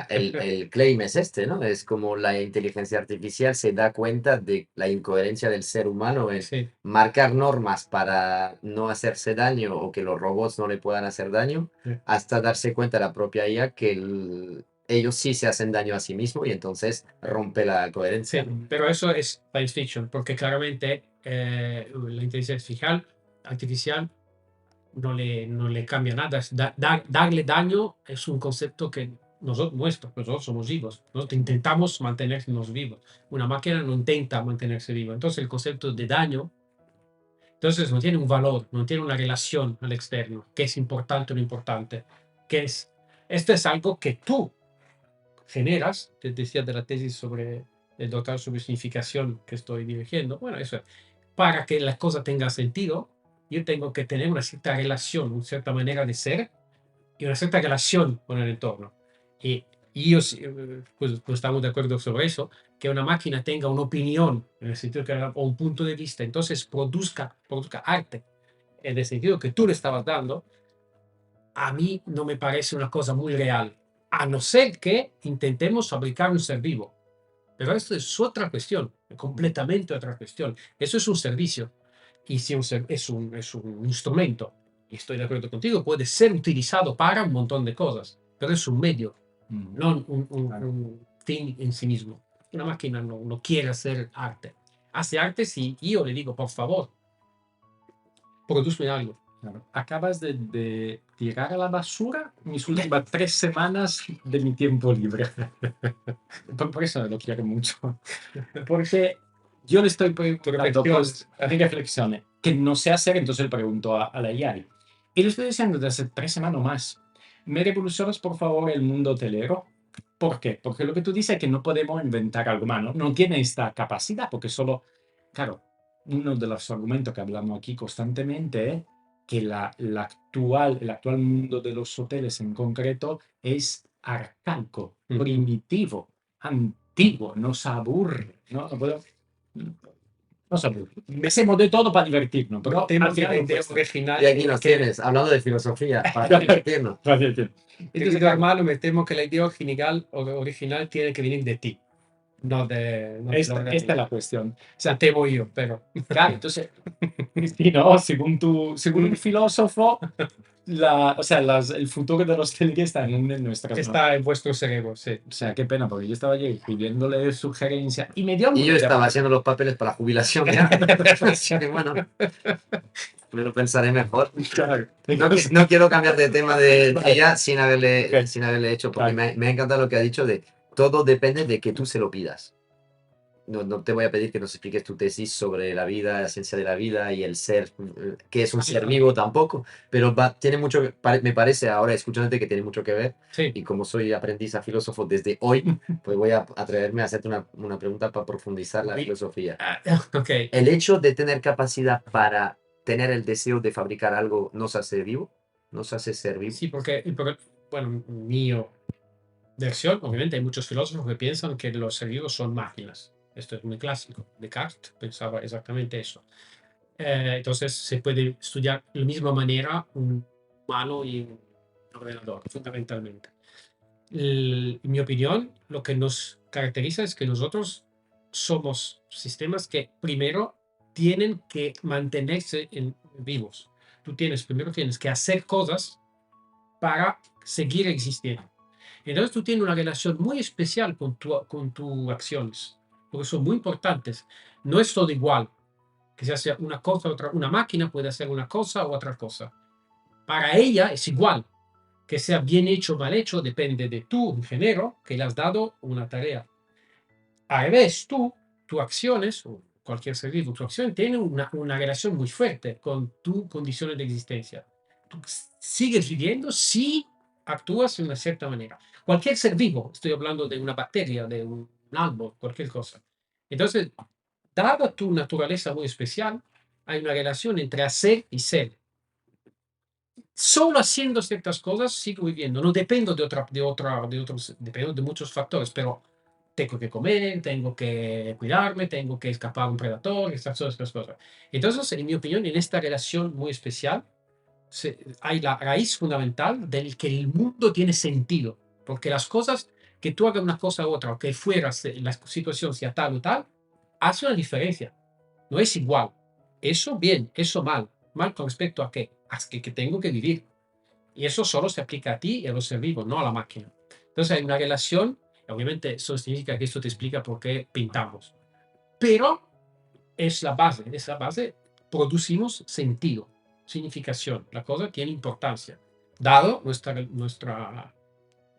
El claim es este, ¿no? Es como la inteligencia artificial se da cuenta de la incoherencia del ser humano en
Sí,
marcar normas para no hacerse daño o que los robots no le puedan hacer daño,
sí,
hasta darse cuenta la propia IA que ellos sí se hacen daño a sí mismos y entonces rompe la coherencia,
sí,
¿no?
pero eso es science fiction, porque claramente la inteligencia artificial no le cambia nada. Darle daño es un concepto que nosotros somos vivos. Nosotros intentamos mantenernos vivos. Una máquina no intenta mantenerse viva. Entonces el concepto de daño, entonces no tiene un valor, no tiene una relación al externo, que es importante o no importante. Esto es algo que tú generas, te decía de la tesis sobre el doctorado sobre significación que estoy dirigiendo, bueno, eso es, para que la cosa tenga sentido, yo tengo que tener una cierta relación, una cierta manera de ser y una cierta relación con el entorno. Y yo, pues estamos de acuerdo sobre eso, que una máquina tenga una opinión, en el sentido que o un punto de vista, entonces produzca arte, en el sentido que tú le estabas dando, a mí no me parece una cosa muy real, a no ser que intentemos fabricar un ser vivo. Pero esto es otra cuestión, completamente otra cuestión. Eso es un servicio. Y si es un instrumento, y estoy de acuerdo contigo, puede ser utilizado para un montón de cosas, pero es un medio, no
Claro.
un fin en sí mismo. Una máquina no quiere hacer arte. Hace arte si yo le digo, por favor, produzme algo.
Claro. Acabas de tirar a la basura mis últimas 3 semanas de mi tiempo libre. Por eso lo quiero mucho. Porque yo le estoy preguntando
reflexiones.
mi reflexiones que no sé hacer, entonces le pregunto a la AI. Y le estoy diciendo desde hace 3 semanas o más, ¿me revolucionas por favor el mundo hotelero? ¿Por qué? Porque lo que tú dices es que no podemos inventar algo más, no tiene esta capacidad, porque solo, claro, uno de los argumentos que hablamos aquí constantemente es que el actual mundo de los hoteles en concreto es arcaico,
Ujú.
primitivo, antiguo, nos aburre. Nos aburre. Hacemos de todo para divertirnos, pero al
Tenemos que
final
la
no
idea
cuesta.
original.
Y aquí nos tienes, hablando de filosofía, para divertirnos.
Para divertirnos.
Entonces,
Entonces, claro,
hermano, me temo que la idea original tiene que venir de ti, no de
esta es la cuestión. O
sea,
sea,
temo yo, pero
claro, entonces, sí, ¿no? Según un filósofo, o sea, el futuro de los hostelería está en nuestras manos.
está en vuestro cerebro, sí.
O sea, qué pena, porque yo estaba allí pidiéndole sugerencias y me dio
Y yo
mucha
estaba haciendo los papeles para la jubilación ya. Así que bueno, me lo pensaré mejor.
Claro.
No quiero cambiar de tema de
Vale.
ella sin haberle,
Ok.
sin haberle hecho, porque
Vale.
me ha encantado lo que ha dicho de todo depende de que tú se lo pidas. No te voy a pedir que nos expliques tu tesis sobre la vida, la esencia de la vida y el ser, que es un ser vivo tampoco, pero tiene mucho, me parece ahora escuchándote que tiene mucho que ver.
Sí.
Y como soy aprendiz a filósofo desde hoy, pues voy a atreverme a hacerte una pregunta para profundizar la
Uy.
filosofía.
Ok.
¿El hecho de tener capacidad para tener el deseo de fabricar algo nos hace vivo? ¿Nos hace ser vivo?
Sí, porque, bueno, mi versión, obviamente hay muchos filósofos que piensan que los seres vivos son máquinas. Esto es muy clásico. Descartes pensaba exactamente eso. Entonces se puede estudiar de la misma manera un humano y un ordenador, fundamentalmente. En mi opinión, lo que nos caracteriza es que nosotros somos sistemas que primero tienen que mantenerse vivos. Primero tienes que hacer cosas para seguir existiendo. Entonces tú tienes una relación muy especial con tus acciones, porque son muy importantes. No es todo igual, que se hace una cosa, otra, una máquina puede hacer una cosa u otra cosa. Para ella es igual, que sea bien hecho o mal hecho, depende de tu ingeniero que le has dado una tarea. Al revés, tus acciones, o cualquier ser vivo, tu acción tiene una relación muy fuerte con tu condiciones de existencia. Tú sigues viviendo si actúas de una cierta manera. Cualquier ser vivo, estoy hablando de una bacteria, de un árbol, cualquier cosa. Entonces, dada tu naturaleza muy especial, hay una relación entre hacer y ser. Solo haciendo ciertas cosas sigo viviendo. No dependo dependo de muchos factores, pero tengo que comer, tengo que cuidarme, tengo que escapar a un predador, todas estas cosas. Entonces, en mi opinión, en esta relación muy especial, hay la raíz fundamental del que el mundo tiene sentido, porque las cosas que tú hagas una cosa u otra, o que fueras, la situación sea tal o tal, hace una diferencia. No es igual. Eso bien, eso mal. Mal con respecto a qué? A que tengo que vivir. Y eso solo se aplica a ti y a los seres vivos, no a la máquina. Entonces hay una relación, obviamente eso significa que esto te explica por qué pintamos. Pero es la base, producimos sentido, significación. La cosa tiene importancia, dado nuestra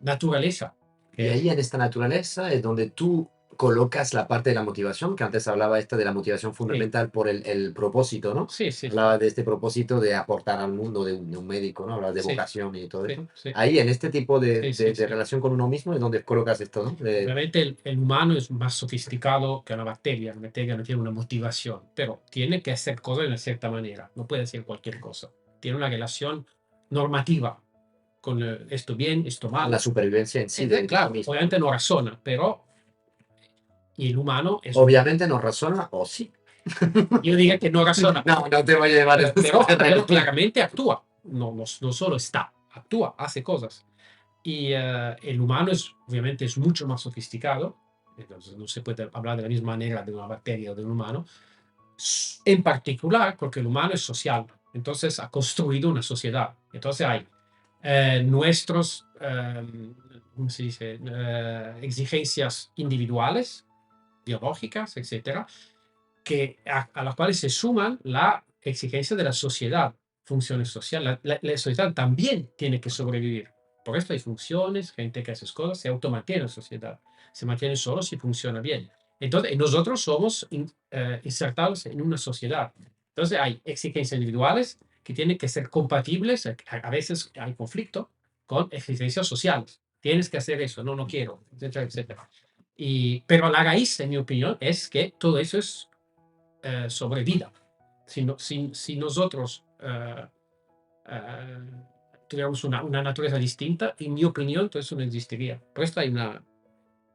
naturaleza.
Y ahí en esta naturaleza es donde tú colocas la parte de la motivación, que antes hablaba esta de la motivación
Sí,
fundamental por el propósito, ¿no?
sí, sí, sí,
Hablaba de este propósito de aportar al mundo de un médico, ¿no? Hablaba de
sí,
vocación y todo
sí,
eso.
sí,
Ahí, en este tipo
sí, sí,
de
sí.
relación con uno mismo, es donde colocas esto, ¿no?
Obviamente el humano es más sofisticado que una bacteria. La bacteria no tiene una motivación, pero tiene que hacer cosas de una cierta manera. No puede hacer cualquier cosa. Tiene una relación normativa con esto bien, esto
con la
mal.
supervivencia en sí de uno
Claro,
mismo.
obviamente no razona, pero y el humano es
Obviamente no razona, o sí.
yo diría que no razona,
No, no te voy a llevar a ese
pero
terreno.
claramente actúa. No solo está, actúa, hace cosas. Y el humano es, obviamente, es mucho más sofisticado, entonces no se puede hablar de la misma manera de una bacteria o de un humano, en particular porque el humano es social, entonces ha construido una sociedad. Entonces hay nuestros, ¿cómo se dice? Exigencias individuales, biológicas, etcétera, a las cuales se suman la exigencia de la sociedad, funciones sociales. La sociedad también tiene que sobrevivir. Por esto hay funciones, gente que hace cosas, se automantiene la sociedad, se mantiene solo si funciona bien. Entonces, nosotros somos insertados en una sociedad. Entonces, hay exigencias individuales que tienen que ser compatibles, a veces hay conflicto, con exigencias sociales. Tienes que hacer eso, no, no quiero, etcétera, etcétera. Pero la raíz, en mi opinión, es que todo eso es sobre vida. Si nosotros tuviéramos una naturaleza distinta, en mi opinión, todo eso no existiría. Por esto hay una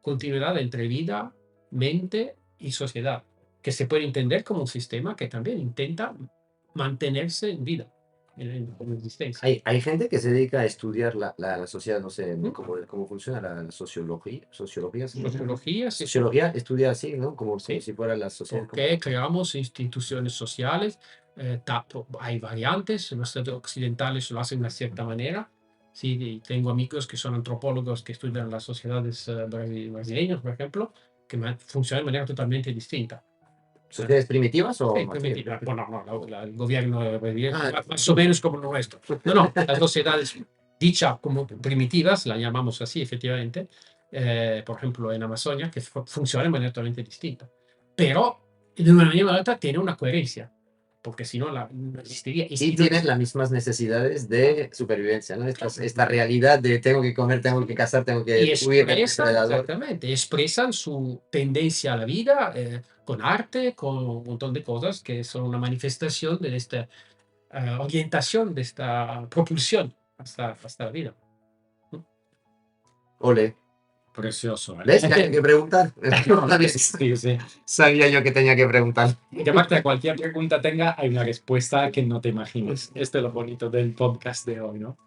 continuidad entre vida, mente y sociedad, que se puede entender como un sistema que también intenta mantenerse en vida, en existencia.
Hay gente que se dedica a estudiar la sociedad, no sé
¿Mm?
cómo funciona la sociología. Sociología, ¿sí?
Sociología, sí,
Sociología estudia así, ¿no? Como
sí,
si fuera la sociedad.
porque creamos instituciones sociales. Hay variantes, los occidentales lo hacen de una cierta manera. Sí, y tengo amigos que son antropólogos que estudian las sociedades brasileñas, por ejemplo, que funcionan de manera totalmente distinta.
¿Sociedades primitivas o
Sí,
más?
primitiva. Bueno, no, el gobierno brasileño,
Ah,
más o menos como lo nuestro. No, las sociedades dichas como primitivas, la llamamos así, efectivamente, por ejemplo, en Amazonia, que funcionan de manera totalmente distinta. Pero de una manera u otra tiene una coherencia, porque si no, no existiría.
y
Si no
tienen las mismas necesidades de supervivencia, ¿no?
claro,
Esta realidad de tengo que comer, tengo que cazar, tengo
y
que huir del
expresan,
depredador.
exactamente, expresan su tendencia a la vida con arte, con un montón de cosas que son una manifestación de esta orientación, de esta propulsión hasta la vida.
Ole.
Precioso, ¿eh?
¿Ves? Que hay que preguntar.
Sí, sí.
Sabía yo que tenía que preguntar.
Y aparte, a cualquier pregunta tenga, hay una respuesta que no te imaginas. Esto es lo bonito del podcast de hoy, ¿no?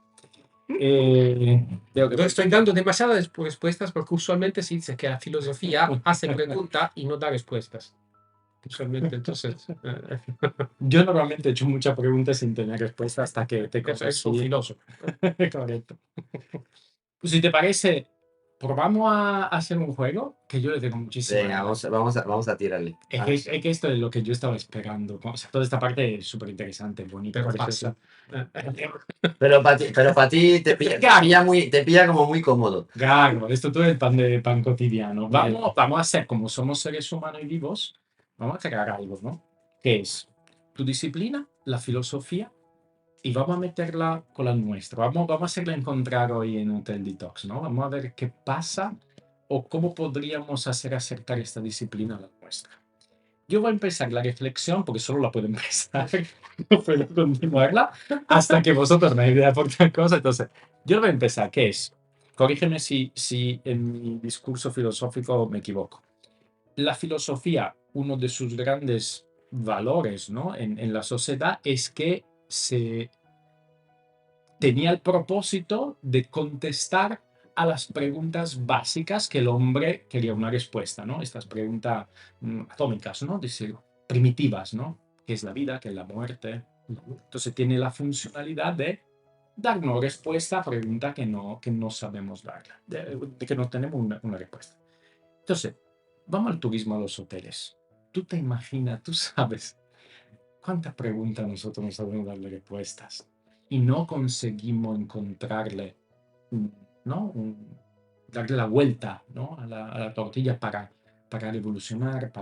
Creo que
No estoy dando demasiadas respuestas porque usualmente se dice que la filosofía hace preguntas y no da respuestas. Usualmente, entonces,
yo normalmente he hecho muchas preguntas sin tener respuesta hasta que te
eso es un
conocí.
filósofo.
Correcto. Pues si te parece, probamos a hacer un juego que yo le tengo muchísima
Venga,
ganas.
vamos a tirarle.
Es que esto es lo que yo estaba esperando. O sea, toda esta parte es súper interesante, bonita,
Pero
preciosa.
Pero para ti te pilla como muy cómodo.
Claro, esto todo es pan cotidiano. Vamos a hacer, como somos seres humanos y vivos, vamos a crear algo, ¿no? Que es tu disciplina, la filosofía, y vamos a meterla con la nuestra. Vamos a hacerla encontrar hoy en Hotel Detox, ¿no? Vamos a ver qué pasa o cómo podríamos hacer acercar esta disciplina a la nuestra. Yo voy a empezar la reflexión, porque solo la puedo empezar, no puedo continuarla, hasta que vosotros me idea por otra cosa. Entonces, yo voy a empezar, ¿qué es? Corrígeme si en mi discurso filosófico me equivoco. La filosofía, uno de sus grandes valores, ¿no? en la sociedad es que se tenía el propósito de contestar a las preguntas básicas que el hombre quería una respuesta, ¿no? Estas preguntas atómicas, ¿no? Decir, primitivas, ¿no? ¿Qué es la vida? ¿Qué es la muerte? Entonces tiene la funcionalidad de darnos respuesta a preguntas que no sabemos darla, de que no tenemos una respuesta. Entonces, vamos al turismo a los hoteles. Tú te imaginas, tú sabes cuántas preguntas nosotros no sabemos darle respuestas y no conseguimos encontrarle, ¿no? Darle la vuelta, ¿no? a la tortilla para para revolucionar,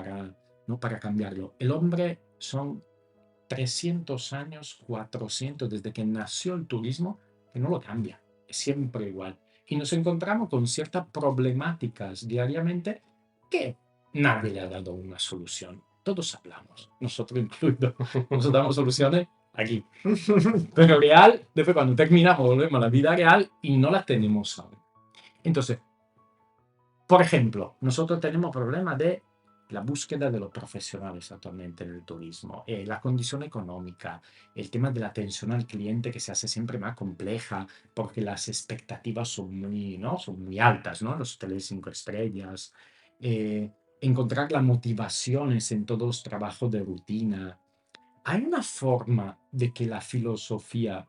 ¿no? Para cambiarlo. El hombre son 300 años, 400, desde que nació el turismo, que no lo cambia, es siempre igual. Y nos encontramos con ciertas problemáticas diariamente que nadie le ha dado una solución. Todos hablamos, nosotros incluidos, nos damos soluciones aquí. Pero real, después cuando terminamos volvemos a la vida real y no la tenemos aún. Entonces, por ejemplo, nosotros tenemos problemas de la búsqueda de los profesionales actualmente en el turismo, la condición económica, el tema de la atención al cliente que se hace siempre más compleja porque las expectativas son muy, ¿no? Son muy altas, ¿no? Los hoteles 5 estrellas, encontrar las motivaciones en todos los trabajos de rutina. ¿Hay una forma de que la filosofía,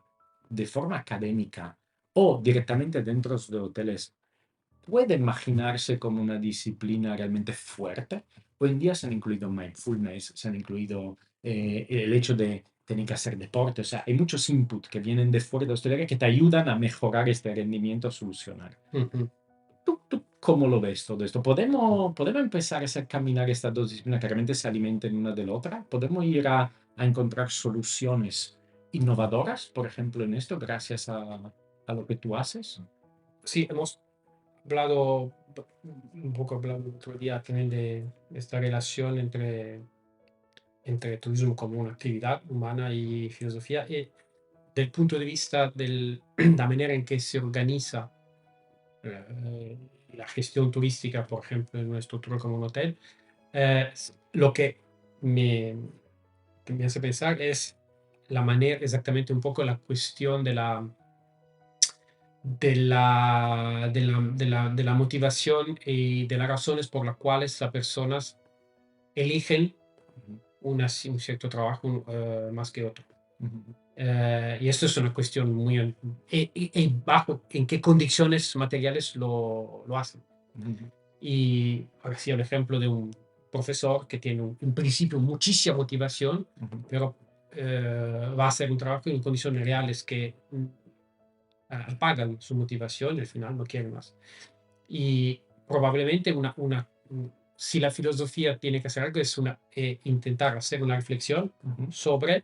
de forma académica o directamente dentro de hoteles, puede imaginarse como una disciplina realmente fuerte? Hoy en día se han incluido mindfulness, se han incluido el hecho de tener que hacer deporte, o sea, hay muchos inputs que vienen de fuera de hostelería que te ayudan a mejorar este rendimiento, a solucionar. ¿Tú cómo lo ves todo esto? ¿Podemos empezar a hacer caminar estas dos disciplinas que realmente se alimenten una de la otra? ¿Podemos ir a encontrar soluciones innovadoras, por ejemplo, en esto, gracias a lo que tú haces?
Sí, hemos hablado, un poco hablado el otro día también de esta relación entre turismo como una actividad humana y filosofía. Y del punto de vista de la manera en que se organiza eh, la gestión turística, por ejemplo, en una estructura como un hotel, lo me, que me hace pensar es la manera, exactamente un poco la cuestión de la motivación y de las razones por las cuales las personas eligen un cierto trabajo más que otro. Y esto es una cuestión muy... y bajo en qué condiciones materiales lo hacen. Y ahora sí, el ejemplo de un profesor que tiene en principio muchísima motivación, pero va a hacer un trabajo en condiciones reales que apagan su motivación y al final no quieren más. Y probablemente si la filosofía tiene que hacer algo es intentar hacer una reflexión sobre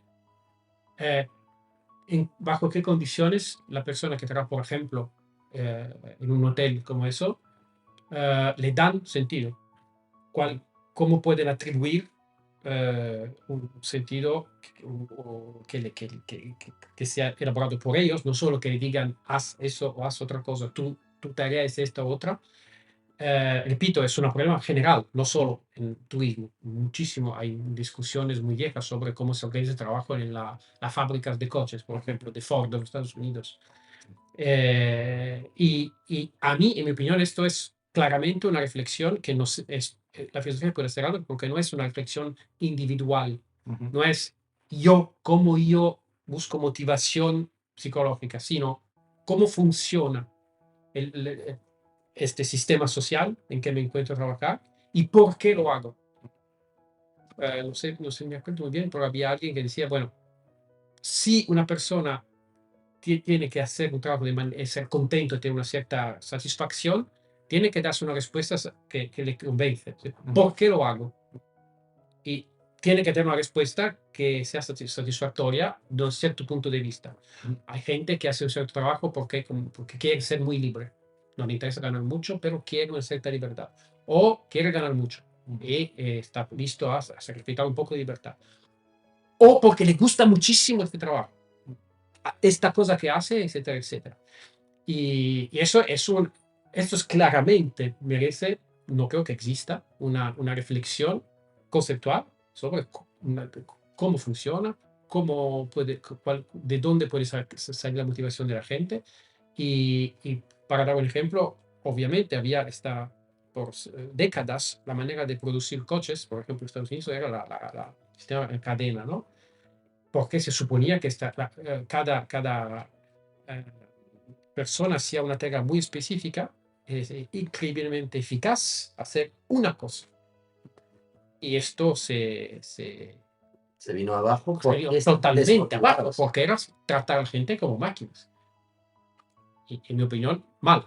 bajo qué condiciones la persona que trabaja, por ejemplo, en un hotel como eso, le dan sentido. ¿Cómo pueden atribuir un sentido que sea elaborado por ellos, no solo que le digan haz eso o haz otra cosa, tu tarea es esta u otra? Repito, es un problema general, no solo en turismo. Muchísimo, hay discusiones muy viejas sobre cómo se organiza el trabajo en las fábricas de coches, por ejemplo, de Ford de los Estados Unidos. Y a mí, en mi opinión, esto es claramente una reflexión que la filosofía puede ser algo porque no es una reflexión individual, no es cómo yo busco motivación psicológica, sino cómo funciona este sistema social en que me encuentro a trabajar y por qué lo hago. No sé, me acuerdo muy bien, pero había alguien que decía, bueno, si una persona tiene que hacer un trabajo de ser contento, tener una cierta satisfacción, tiene que darse una respuesta que le convence. ¿Por qué lo hago? Y tiene que tener una respuesta que sea satisfactoria de un cierto punto de vista. Hay gente que hace un cierto trabajo porque quiere ser muy libre. No le interesa ganar mucho, pero quiere una cierta libertad. O quiere ganar mucho y está listo a sacrificar un poco de libertad. O porque le gusta muchísimo este trabajo, esta cosa que hace, etcétera, etcétera. Y esto es claramente merece, no creo que exista una reflexión conceptual sobre cómo funciona, de dónde puede salir la motivación de la gente. Y para dar un ejemplo, obviamente había por décadas la manera de producir coches, por ejemplo, en Estados Unidos era la sistema en cadena, ¿no? Porque se suponía que cada eh, persona hacía una tarea muy específica, es increíblemente eficaz hacer una cosa. Y esto
Se vino abajo
se vio
porque
totalmente abajo,
desmotivados.
porque era tratar a la gente como máquinas. y en mi opinión, mal.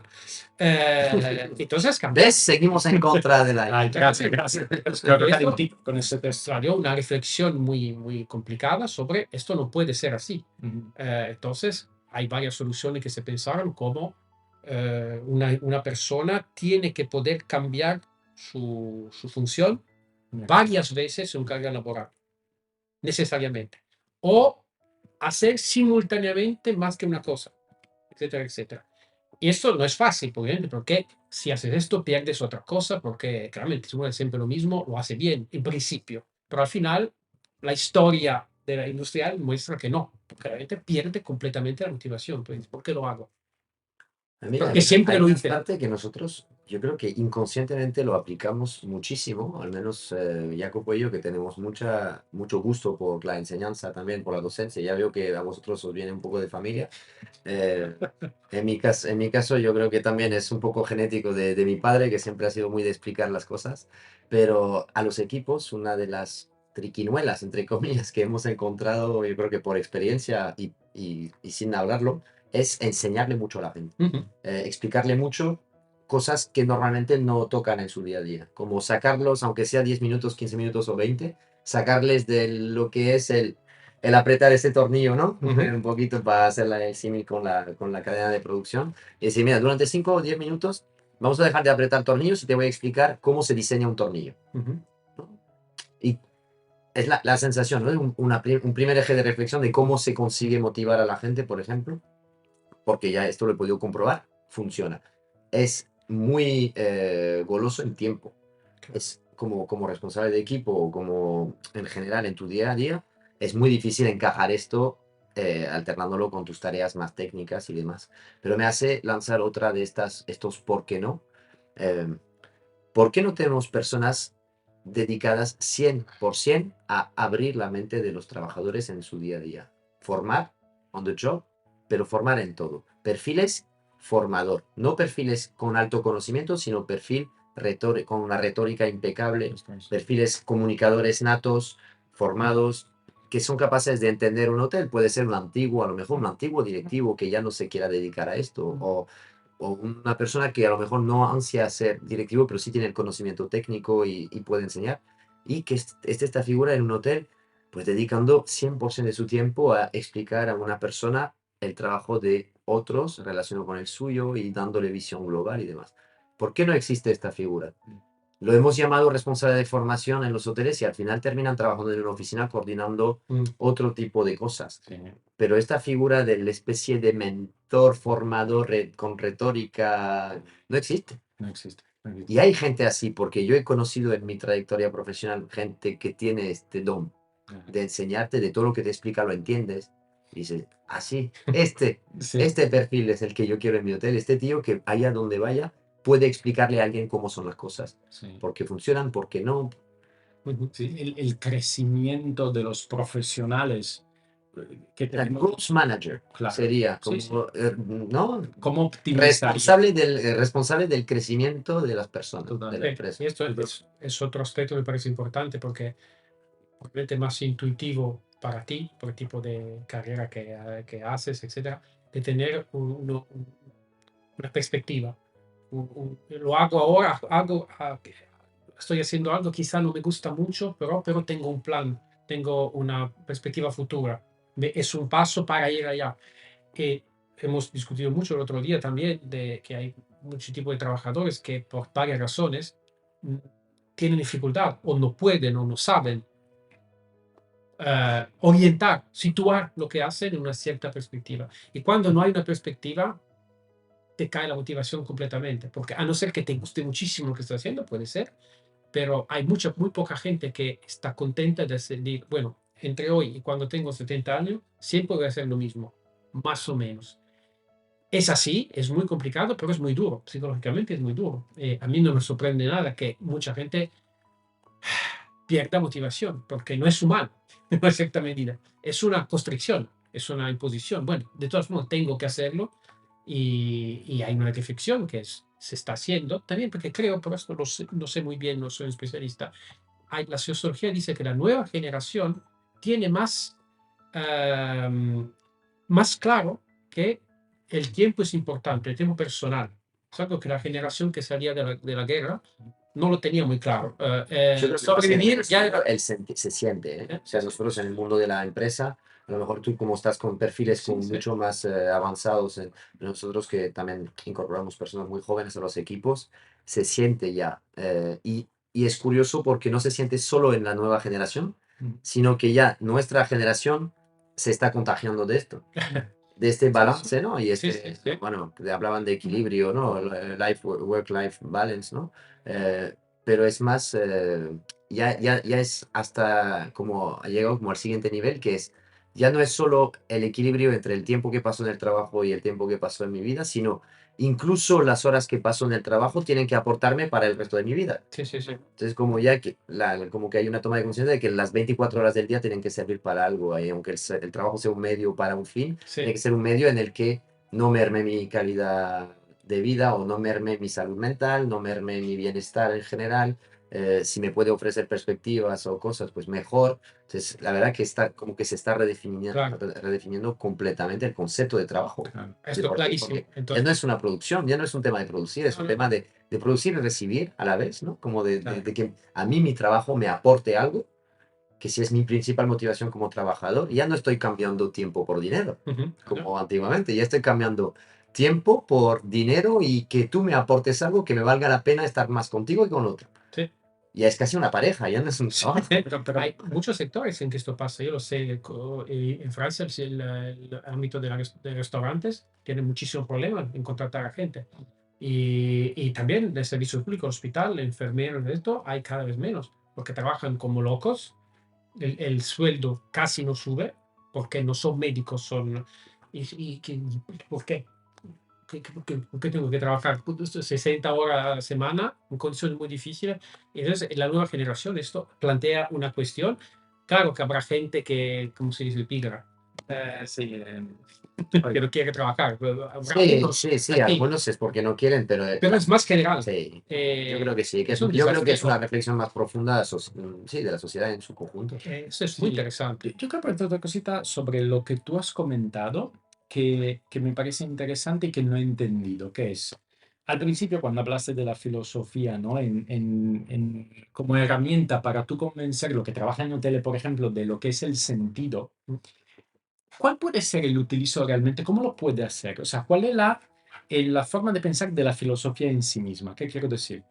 Entonces cambió.
¿Ves? Seguimos en contra de la...
Ay, gracias, gracias. Creo que calentito con ese test.
Salió una reflexión muy, muy complicada sobre esto no puede ser así.
Ujú.
Entonces, hay varias soluciones que se pensaron como una persona tiene que poder cambiar su función varias veces en carga laboral, necesariamente. O hacer simultáneamente más que una cosa, etcétera, etcétera. Y esto no es fácil, obviamente, porque si haces esto pierdes otra cosa, porque claramente si uno hace siempre lo mismo, lo hace bien, en principio. Pero al final, la historia de la industrial muestra que no, porque la gente pierde completamente la motivación. Entonces, ¿por qué lo hago?
Mira,
Porque siempre
hay
lo
una
hice.
parte que nosotros, yo creo que inconscientemente lo aplicamos muchísimo, al menos Jacopo y yo, que tenemos mucho gusto por la enseñanza también, por la docencia. Ya veo que a vosotros os viene un poco de familia. En mi caso, yo creo que también es un poco genético de mi padre, que siempre ha sido muy de explicar las cosas, pero a los equipos, una de las triquiñuelas, entre comillas, que hemos encontrado, yo creo que por experiencia y sin hablarlo, es enseñarle mucho a la gente,
Ujú.
explicarle mucho cosas que normalmente no tocan en su día a día, como sacarlos, aunque sea 10 minutos, 15 minutos o 20, sacarles de lo que es el apretar ese tornillo, ¿no?
Ujú.
Un poquito para hacer el símil con la cadena de producción. Y decir, mira, durante 5 o 10 minutos vamos a dejar de apretar tornillos y te voy a explicar cómo se diseña un tornillo,
Ujú.
¿no? Y es la sensación, ¿no? Un primer eje de reflexión de cómo se consigue motivar a la gente, por ejemplo, porque ya esto lo he podido comprobar, funciona. Es muy goloso en tiempo. Es como responsable de equipo o como en general en tu día a día, es muy difícil encajar esto alternándolo con tus tareas más técnicas y demás. Pero me hace lanzar otra de estos por qué no. Eh, ¿Por qué no tenemos personas dedicadas 100% a abrir la mente de los trabajadores en su día a día? Formar on the job, pero formar en todo. Perfiles formador, no perfiles con alto conocimiento, sino perfil con una retórica impecable, perfiles comunicadores natos, formados, que son capaces de entender un hotel. Puede ser un antiguo, a lo mejor un antiguo directivo que ya no se quiera dedicar a esto, o una persona que a lo mejor no ansia ser directivo, pero sí tiene el conocimiento técnico y puede enseñar, y que esté esta figura en un hotel, pues dedicando 100% de su tiempo a explicar a una persona el trabajo de otros relacionado con el suyo y dándole visión global y demás. ¿Por qué no existe esta figura? Lo hemos llamado responsable de formación en los hoteles y al final terminan trabajando en una oficina coordinando otro tipo de cosas.
Sí.
Pero esta figura de la especie de mentor formador con retórica no existe.
No existe. No existe.
Y hay gente así, porque yo he conocido en mi trayectoria profesional gente que tiene este don de enseñarte de todo lo que te explica, lo entiendes. Y dices, así,
Sí.
este perfil es el que yo quiero en mi hotel, este tío que allá donde vaya puede explicarle a alguien cómo son las cosas,
Sí.
por qué funcionan, por qué no.
Sí, el crecimiento de los profesionales que
La
tenemos.
growth manager
Claro.
sería
Sí,
como, ¿no?
¿Cómo optimizar?
Responsable del crecimiento de las personas, de la
Totalmente.
empresa.
Y esto es otro aspecto que me parece importante porque obviamente más intuitivo para ti, por el tipo de carrera que haces, etcétera, de tener una perspectiva. Lo hago ahora, estoy haciendo algo, quizá no me gusta mucho, pero tengo un plan, tengo una perspectiva futura. Es un paso para ir allá. Hemos discutido mucho el otro día también de que hay mucho tipo de trabajadores que por varias razones mm, tienen dificultad o no pueden o no saben orientar, situar lo que hacen en una cierta perspectiva. Y cuando no hay una perspectiva, te cae la motivación completamente, porque a no ser que te guste muchísimo lo que estás haciendo, puede ser, pero hay muy poca gente que está contenta de decir, bueno, entre hoy y cuando tengo 70 años, siempre voy a hacer lo mismo, más o menos. Es así, es muy complicado, pero es muy duro, psicológicamente es muy duro. A mí no me sorprende nada que mucha gente pierda motivación, porque no es humano en cierta medida. Es una constricción, es una imposición. Bueno, de todas formas, tengo que hacerlo y hay una reflexión que se está haciendo también, porque creo, por esto no sé muy bien, no soy especialista. La sociología dice que la nueva generación tiene más, más claro que el tiempo es importante, el tiempo personal. Es algo que la generación que salía de la guerra no lo tenía muy claro.
Yo creo que más en
Sobrevivir ya
Venezuela
era...
se siente, ¿eh? O sea,
Sí,
nosotros en el mundo de la empresa, a lo mejor tú como estás con perfiles
sí, sí.
mucho más avanzados, nosotros que también incorporamos personas muy jóvenes a los equipos, se siente ya. Y es curioso porque no se siente solo en la nueva generación, sino que ya nuestra generación se está contagiando de esto, de este
Sí, sí.
balance, ¿no? Y
Sí, sí, sí.
bueno, hablaban de equilibrio, ¿no? Work-life balance, ¿no? Pero es más, ya es hasta como, ha llegado como al siguiente nivel, que es, ya no es solo el equilibrio entre el tiempo que paso en el trabajo y el tiempo que paso en mi vida, sino incluso las horas que paso en el trabajo tienen que aportarme para el resto de mi vida.
Sí, sí, sí.
Entonces, como ya que, como que hay una toma de conciencia de que las 24 horas del día tienen que servir para algo, y aunque el trabajo sea un medio para un fin, tiene que
Sí,
ser un medio en el que no merme mi calidad de vida o no merme mi salud mental, no merme mi bienestar en general. Si me puede ofrecer perspectivas o cosas, pues mejor. Entonces, la verdad que está como que se está
claro,
redefiniendo completamente el concepto de trabajo.
Claro.
Sí,
esto
¿por qué?
clarísimo.
Porque ya no
Entonces,
es una producción, ya no es un tema de producir, es
no,
un
no,
tema de producir y recibir a la vez, ¿no? Como
claro.
de que a mí mi trabajo me aporte algo, que si es mi principal motivación como trabajador, ya no estoy cambiando tiempo por dinero,
Ujú, claro.
como antiguamente, ya estoy cambiando tiempo por dinero y que tú me aportes algo que me valga la pena estar más contigo que con otro.
Sí.
Ya es casi una pareja, ya no es un trabajo.
Pero
Hay muchos sectores en que esto pasa. Yo lo sé, en Francia el ámbito de restaurantes tiene muchísimo problema en contratar a gente. Y también de servicio público, hospital, enfermeros, de esto, hay cada vez menos, porque trabajan como locos, el sueldo casi no sube, porque no son médicos, son... ¿Por qué? ¿Por qué tengo que trabajar 60 horas a la semana en condiciones muy difíciles? Entonces, en la nueva generación esto plantea una cuestión. Claro que habrá gente que, ¿cómo se dice? Pigra,
sí,
que no quiere trabajar. Pero habrá
Sí,
unos
sí, sí,
así,
algunos es porque no quieren, pero
pero es más general.
sí, yo creo que sí,
Es un
yo creo que es
desafío.
una reflexión más profunda sí, de la sociedad en su conjunto.
Eso es muy
sí.
interesante.
Yo quiero preguntar otra cosita sobre lo que tú has comentado que me parece interesante y que no he entendido, que es, al principio cuando hablaste de la filosofía, ¿no? Como herramienta para tú convencer lo que trabaja en hoteles, por ejemplo, de lo que es el sentido, ¿cuál puede ser el utilizo realmente? ¿Cómo lo puede hacer? O sea, ¿cuál es la forma de pensar de la filosofía en sí misma? ¿Qué quiero decir?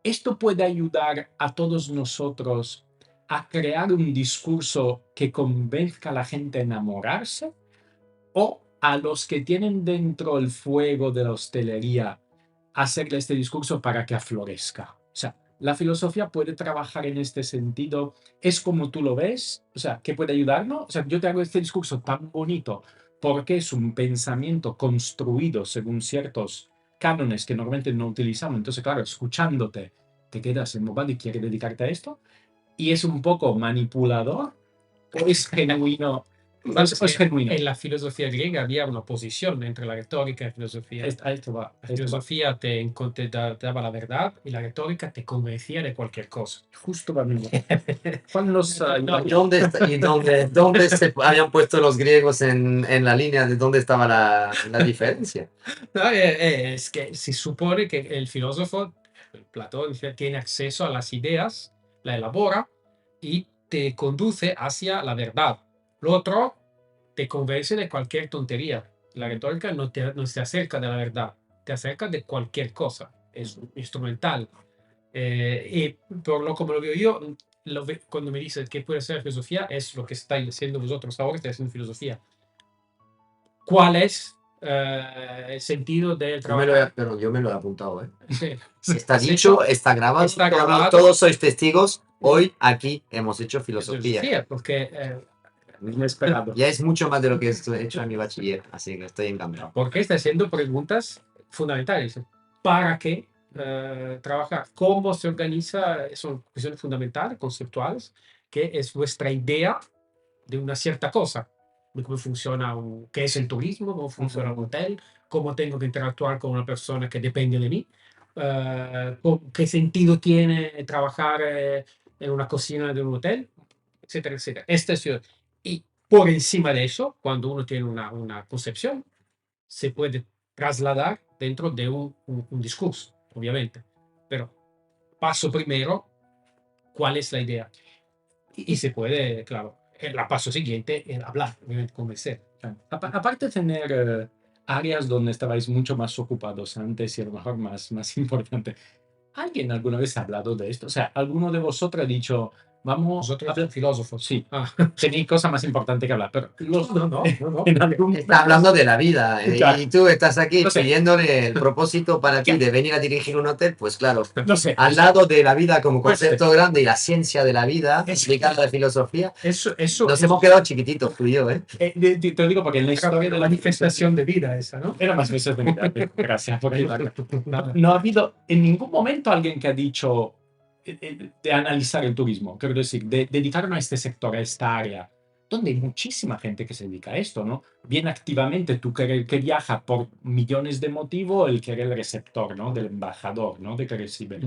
Esto puede ayudar a todos nosotros a crear un discurso que convenzca a la gente a enamorarse o a los que tienen dentro el fuego de la hostelería hacerle este discurso para que aflorezca. O sea, la filosofía puede trabajar en este sentido. ¿Es como tú lo ves? O sea, ¿qué puede ayudarnos? O sea, yo te hago este discurso tan bonito porque es un pensamiento construido según ciertos cánones que normalmente no utilizamos. Entonces, claro, escuchándote, te quedas embobado y quieres dedicarte a esto. Y es un poco manipulador o es genuino. Es genuino.
En la filosofía griega había una oposición entre la retórica y la filosofía.
A esto va.
La
A esto va.
filosofía te daba la verdad y la retórica te convencía de cualquier cosa.
Justo va mismo. ¿Cuál nos
No,
¿Y dónde se habían puesto los griegos en la línea de dónde estaba la diferencia?
no, es que se supone que el filósofo, Platón, tiene acceso a las ideas, la elabora y te conduce hacia la verdad. Lo otro te convence de cualquier tontería. La retórica no se acerca de la verdad, te acerca de cualquier cosa. Es instrumental. Y por lo como lo veo yo, cuando me dices que puede ser filosofía, es lo que estáis haciendo vosotros ahora, estáis haciendo filosofía. ¿Cuál es el sentido del trabajo?
Pero yo me lo he apuntado, ¿eh?
Sí.
Está
¿Has
dicho,
hecho?
está grabado,
Está grabado.
todos sois testigos. Hoy aquí hemos hecho filosofía.
Filosofía, porque,
inesperado?
Ya es mucho más de lo que he hecho en mi bachiller, así que estoy encantado.
porque está haciendo preguntas fundamentales. ¿Para qué trabajar? ¿Cómo se organiza? Son cuestiones fundamentales, conceptuales, que es vuestra idea de una cierta cosa. De cómo funciona, qué es el turismo, cómo funciona un hotel, cómo tengo que interactuar con una persona que depende de mí, qué sentido tiene trabajar en una cocina de un hotel, etcétera, etcétera. Y por encima de eso, cuando uno tiene una concepción, se puede trasladar dentro de un discurso, obviamente. Pero paso primero, ¿cuál es la idea? Y se puede, claro, el paso siguiente es hablar, obviamente, convencer.
Claro. Aparte de tener áreas donde estabais mucho más ocupados antes y a lo mejor más importante, ¿alguien alguna vez ha hablado de esto? O sea, ¿alguno de vosotros ha dicho, vamos a
Vosotros
hablar?
filósofos.
Sí,
Ah,
tenéis cosas más importantes que hablar, pero
no.
en algún
Está hablando de la vida
Claro.
y tú estás aquí
No sé.
pidiéndole el propósito para ti
Ya.
de venir a dirigir un hotel, pues claro,
No sé.
al lado de la vida como
Pues,
concepto grande y la ciencia de la vida,
Es-
explicando de filosofía,
Eso
nos hemos quedado chiquititos tú y yo, ¿eh?
te lo digo porque en la historia de
la
la
manifestación de vida esa, ¿no?
era más veces de vida. Gracias por ayudarme.
Nada.
No ha habido en ningún momento alguien que ha dicho de analizar el turismo, quiero decir, de dedicarnos a este sector, a esta área, donde hay muchísima gente que se dedica a esto, ¿no? Bien activamente tú que viaja por millones de motivos, el que era el receptor, ¿no? Del embajador, ¿no? De que recibe.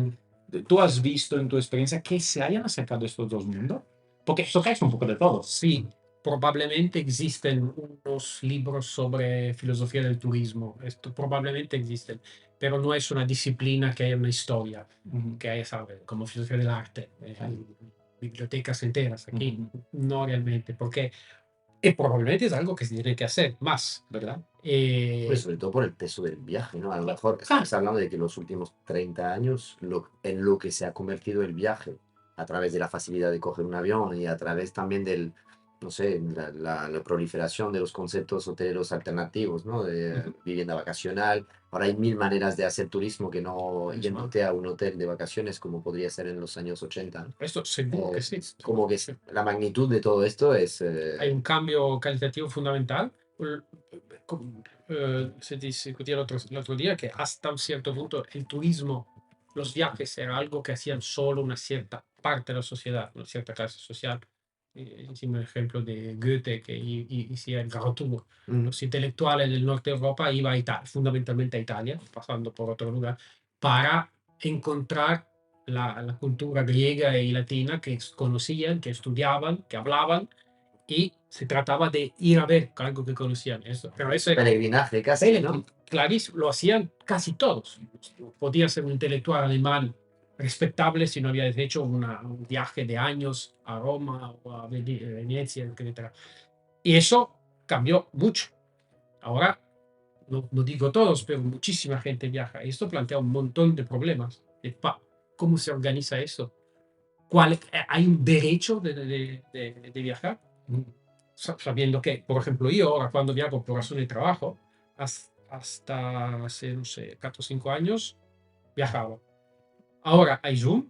¿Tú has visto en tu experiencia que se hayan acercado estos dos mundos? Porque tocáis un poco de todo.
Sí, probablemente existen unos libros sobre filosofía del turismo, esto probablemente existen, pero no es una disciplina que haya una historia, que haya, ¿sabe? Como filosofía del arte, hay bibliotecas enteras aquí, no realmente, porque probablemente es algo que se tiene que hacer más, ¿verdad?
Pues sobre todo por el peso del viaje, ¿no? A lo mejor estás hablando de que en los últimos 30 años, en lo que se ha convertido el viaje, a través de la facilidad de coger un avión y a través también del, no sé, la proliferación de los conceptos hoteleros alternativos, ¿no? De vivienda vacacional. Ahora hay mil maneras de hacer turismo que no yéndote a un hotel de vacaciones como podría ser en los años 80, ¿no?
Esto seguro que sí.
Como que la magnitud de todo esto es...
Hay un cambio calitativo fundamental. Se discutía el otro día que hasta un cierto punto el turismo, los viajes era algo que hacían solo una cierta parte de la sociedad, una cierta clase social. Hicimos el ejemplo de Goethe que hacía el Grand Tour. Los intelectuales del norte de Europa iban a Italia, fundamentalmente a Italia, pasando por otro lugar, para encontrar la cultura griega y latina que conocían, que estudiaban, que hablaban, y se trataba de ir a ver algo que conocían. Eso, pero ese
peregrinaje casi, ¿no?
clarísimo, lo hacían casi todos. Podía ser un intelectual alemán respetable si no había hecho un viaje de años a Roma o a Venecia, etc. Y eso cambió mucho. Ahora, no digo todos, pero muchísima gente viaja. Y esto plantea un montón de problemas. ¿Cómo se organiza eso? ¿Hay un derecho de viajar? Sabiendo que, por ejemplo, yo ahora cuando viajo por razón de trabajo, hasta hace, no sé, 4 o 5 años, viajaba. Ahora hay Zoom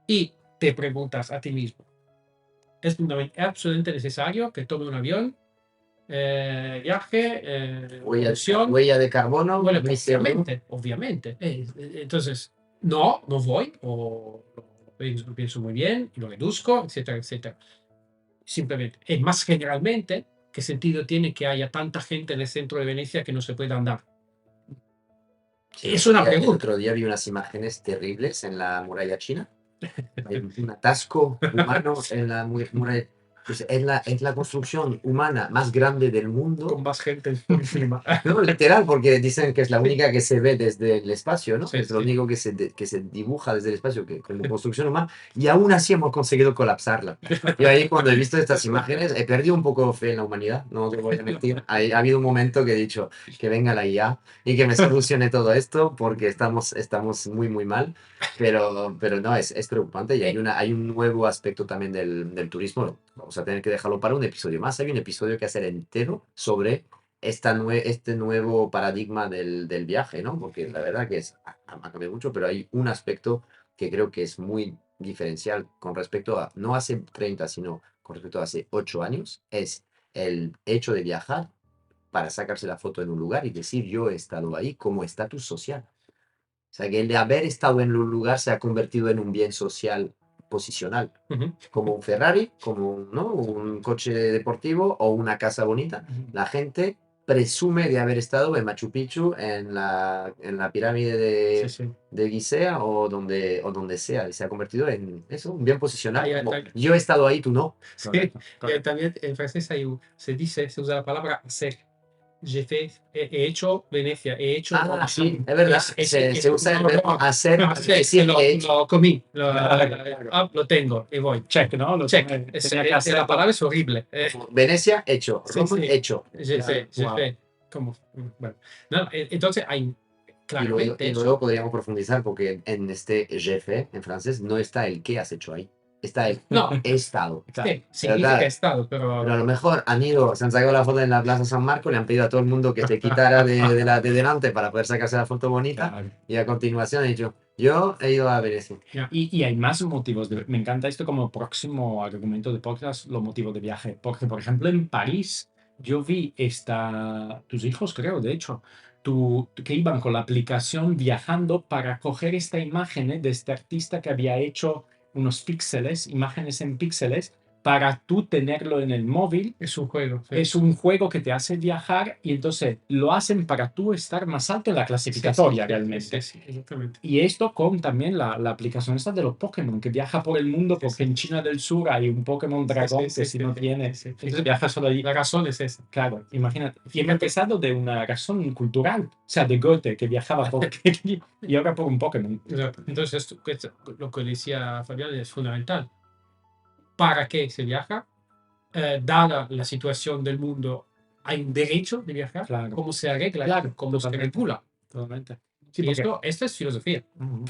y te preguntas a ti mismo, ¿es absolutamente necesario que tome un avión, viaje, conexión?
Huella de carbono,
Bueno,
mi
obviamente, obviamente. Entonces, no voy, o lo pienso muy bien, y lo reduzco, etcétera, etcétera. Simplemente. Más generalmente, ¿qué sentido tiene que haya tanta gente en el centro de Venecia que no se pueda andar?
Sí,
Es una
el
pregunta.
otro día vi unas imágenes terribles en la muralla china. Hay un atasco humano en la muralla. Pues es la construcción humana más grande del mundo.
Con más gente encima.
No, literal, porque dicen que es la única que se ve desde el espacio, ¿no?
Sí,
Es lo
sí.
único que se dibuja desde el espacio como construcción humana. Y aún así hemos conseguido colapsarla. Yo ahí cuando he visto estas imágenes he perdido un poco fe en la humanidad, no te voy a mentir. Ha habido un momento que he dicho que venga la IA y que me solucione todo esto porque estamos muy, muy mal. Pero no, es preocupante y hay un nuevo aspecto también del turismo. Vamos a tener que dejarlo para un episodio más. Hay un episodio que hacer entero sobre este nuevo paradigma del viaje, ¿no? Porque la verdad que ha cambiado mucho, pero hay un aspecto que creo que es muy diferencial con respecto a, no hace 30, sino con respecto a hace 8 años, es el hecho de viajar para sacarse la foto en un lugar y decir yo he estado ahí como estatus social. O sea, que el de haber estado en un lugar se ha convertido en un bien social posicional, como un Ferrari, como ¿no? un coche deportivo o una casa bonita. La gente presume de haber estado en Machu Picchu, en la pirámide de Gizeh o donde sea, y se ha convertido en eso, un bien posicional. Como, yo he estado ahí, tú no.
Sí, también en francés se usa la palabra hacer. he hecho Venecia, he hecho
Ah,
Roma.
sí, es verdad. Se usa el verbo hacer,
Hacer,
decir
lo,
he hecho.
lo comí,
Claro.
lo tengo y voy.
Check, ¿no? Lo
Check.
tenía que hacer.
La palabra es horrible.
Venecia, hecho.
Sí,
Roma,
sí.
hecho.
J'ai
Wow.
fait. ¿Cómo? Bueno. No, entonces hay
Y luego,
claramente
y
eso.
luego podríamos profundizar porque en este je fais en francés no está el qué has hecho ahí. Está el
No,
he estado.
sí,
Pero
significa
claro,
estado,
pero a
pero
lo mejor han ido, se han sacado la foto en la Plaza San Marco, le han pedido a todo el mundo que se quitara de delante para poder sacarse la foto bonita.
Claro.
Y a continuación he dicho, yo he ido a Venecia.
Y hay más motivos. Me encanta esto como próximo argumento de podcast, los motivos de viaje. Porque, por ejemplo, en París, yo vi tus hijos, creo, de hecho, que iban con la aplicación viajando para coger esta imagen de este artista que había hecho unos píxeles, imágenes en píxeles, para tú tenerlo en el móvil.
es un juego. Sí.
Es un juego que te hace viajar y entonces lo hacen para tú estar más alto en la clasificatoria realmente.
Sí, exactamente.
Y esto con también la aplicación esta de los Pokémon, que viaja por el mundo, porque en China del Sur hay un Pokémon dragón que si no tienes, entonces viaja solo allí.
La razón es esa.
Claro, imagínate. Y hemos empezado de una razón cultural, o sea, de Goethe, que viajaba por y ahora por un Pokémon.
Exacto. Entonces, lo que decía Fabián es fundamental. ¿Para qué se viaja? Dada la situación del mundo, hay un derecho de viajar.
Claro.
¿Cómo se arregla?
Claro,
¿Cómo se
totalmente.
regula?
Totalmente.
Sí,
Sí, porque...
esto es filosofía.
Ujú.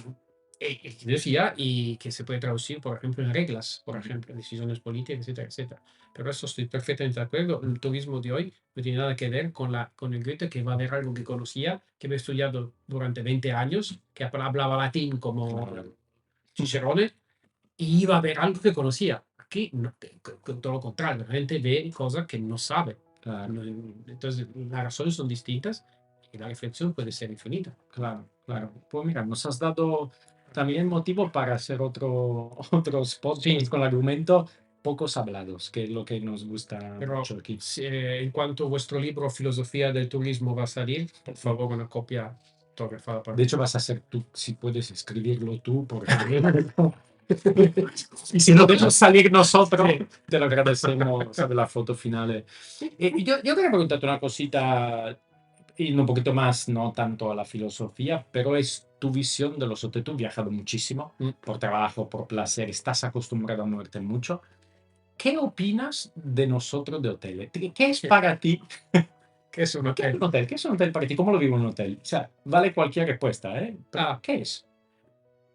Filosofía y que se puede traducir, por ejemplo, en reglas, por ejemplo, en decisiones políticas, etcétera, etcétera. Pero eso estoy perfectamente de acuerdo. El turismo de hoy no tiene nada que ver con el Goethe, que va a ver algo que conocía, que me he estudiado durante 20 años, que hablaba latín como Cicerone, y iba a ver algo que conocía. Aquí, con todo lo contrario, la gente ve cosas que no sabe.
Claro.
Entonces, las razones son distintas y la reflexión puede ser infinita.
Claro, claro. Pues mira, nos has dado también motivo para hacer otros podcasts
Sí.
con argumentos pocos hablados, que es lo que nos gusta
Pero
mucho aquí.
en cuanto vuestro libro Filosofía del Turismo va a salir, por favor, una copia autografada para
De
mí.
hecho, vas a ser tú, si puedes escribirlo tú, porque... y si no podemos salir nosotros,
Sí.
te lo agradecemos de las fotos finales. Yo quería preguntarte una cosita, y un poquito más, no tanto a la filosofía, pero es tu visión de los hoteles. Tú has viajado muchísimo, por trabajo, por placer, estás acostumbrado a moverte mucho. ¿Qué opinas de nosotros de hoteles? ¿Qué es para ti?
¿Qué es un
¿Qué es
hotel?
un hotel? ¿Qué es un hotel para ti? ¿Cómo lo vive un hotel? O sea, vale cualquier respuesta, ¿eh? Pero, ¿qué es?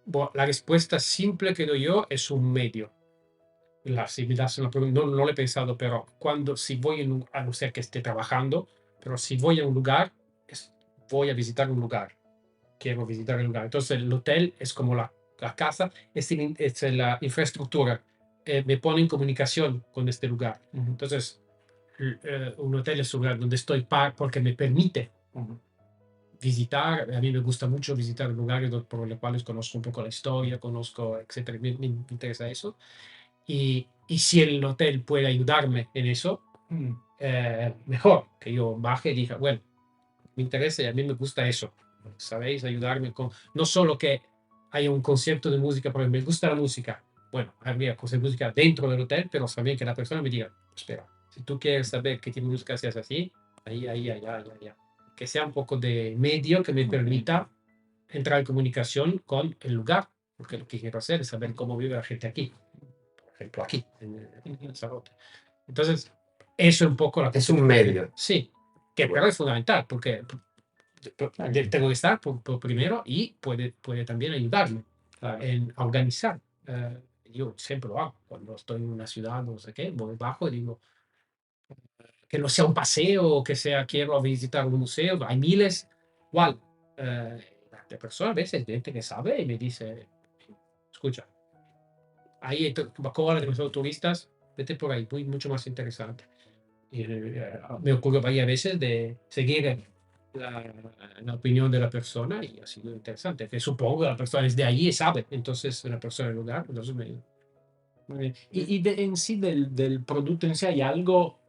Bueno, la respuesta simple que doy yo es un medio. Si me das una pregunta, no lo he pensado, pero si voy a no ser que esté trabajando, pero si voy a un lugar, voy a visitar un lugar. Quiero visitar el lugar. Entonces el hotel es como la casa, es la infraestructura. Me pone en comunicación con este lugar. Entonces, un hotel es un lugar donde estoy porque me permite visitar. A mí me gusta mucho visitar lugares por los cuales conozco un poco la historia, conozco, etcétera. Me interesa eso. Y si el hotel puede ayudarme en eso, mejor que yo baje y diga, bueno, me interesa y a mí me gusta eso. ¿Sabéis? Ayudarme con, no solo que haya un concierto de música, porque me gusta la música. Bueno, habría cosas de música dentro del hotel, pero también que la persona me diga, espera, si tú quieres saber qué tipo de música se hace así, ahí, allá. Que sea un poco de medio que me permita entrar en comunicación con el lugar, porque lo que quiero hacer es saber cómo vive la gente aquí. Por ejemplo, aquí, en Lanzarote. Entonces, eso es un poco la
Es un medio.
Sí, que pero es fundamental, porque tengo que estar por primero y puede también ayudarme en organizar. Yo siempre lo hago. Cuando estoy en una ciudad, no sé qué, voy bajo y digo, que no sea un paseo, que sea quiero visitar un museo, hay miles, igual. De personas a veces, gente que sabe y me dice, escucha, ahí hay cola de turistas, vete por ahí, mucho más interesante. Y, me ocurre varias veces de seguir la opinión de la persona y ha sido interesante. Que supongo que la persona es de ahí y sabe, entonces la persona del lugar, entonces
Muy bien. En sí del producto en sí hay algo,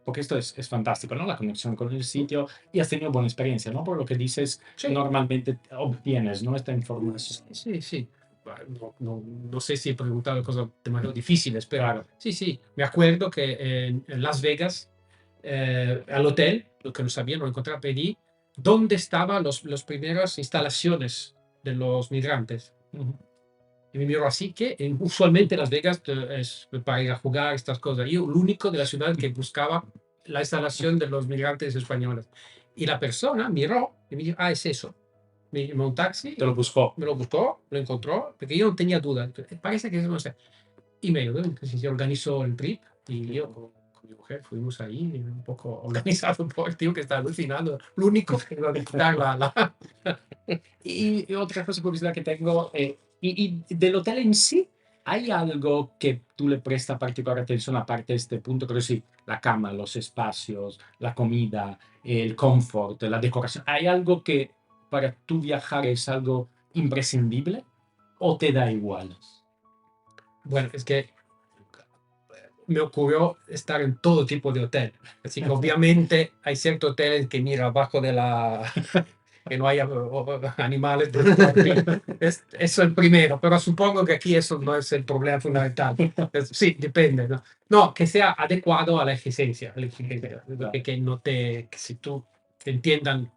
porque esto es fantástico, ¿no? La conexión con el sitio y has tenido buena experiencia, ¿no? Por lo que dices,
sí.
normalmente obtienes, ¿no? Esta información.
Sí. No sé si he preguntado cosas demasiado difíciles, pero
Claro.
sí. Me acuerdo que en Las Vegas, al hotel, lo que no sabía, no lo encontraba, pedí dónde estaban las primeras instalaciones de los migrantes. Y me miró así que usualmente Las Vegas es para ir a jugar estas cosas. Yo, el único de la ciudad que buscaba la instalación de los migrantes españoles. Y la persona miró y me dijo, ah, es eso. Me llamó un taxi,
Te lo buscó.
me lo buscó, lo encontró, porque yo no tenía duda. Entonces, parece que es, no sé. Y me ayudó, entonces yo organizó el trip y yo con mi mujer fuimos ahí, un poco organizado por el tío que está alucinando. Lo único que iba a quitar
Y otra cosa curiosidad que tengo, y del hotel en sí, ¿hay algo que tú le prestas particular atención aparte de este punto? Creo que sí, la cama, los espacios, la comida, el confort, la decoración. ¿Hay algo que para tú viajar es algo imprescindible o te da igual?
Bueno, es que me ocurrió estar en todo tipo de hotel. Así que obviamente hay ciertos hoteles que mira abajo de la... que no haya animales. Eso es el primero, pero supongo que aquí eso no es el problema fundamental. Sí, depende. ¿No? No, que sea adecuado a la exigencia. Que no que si tú te entiendan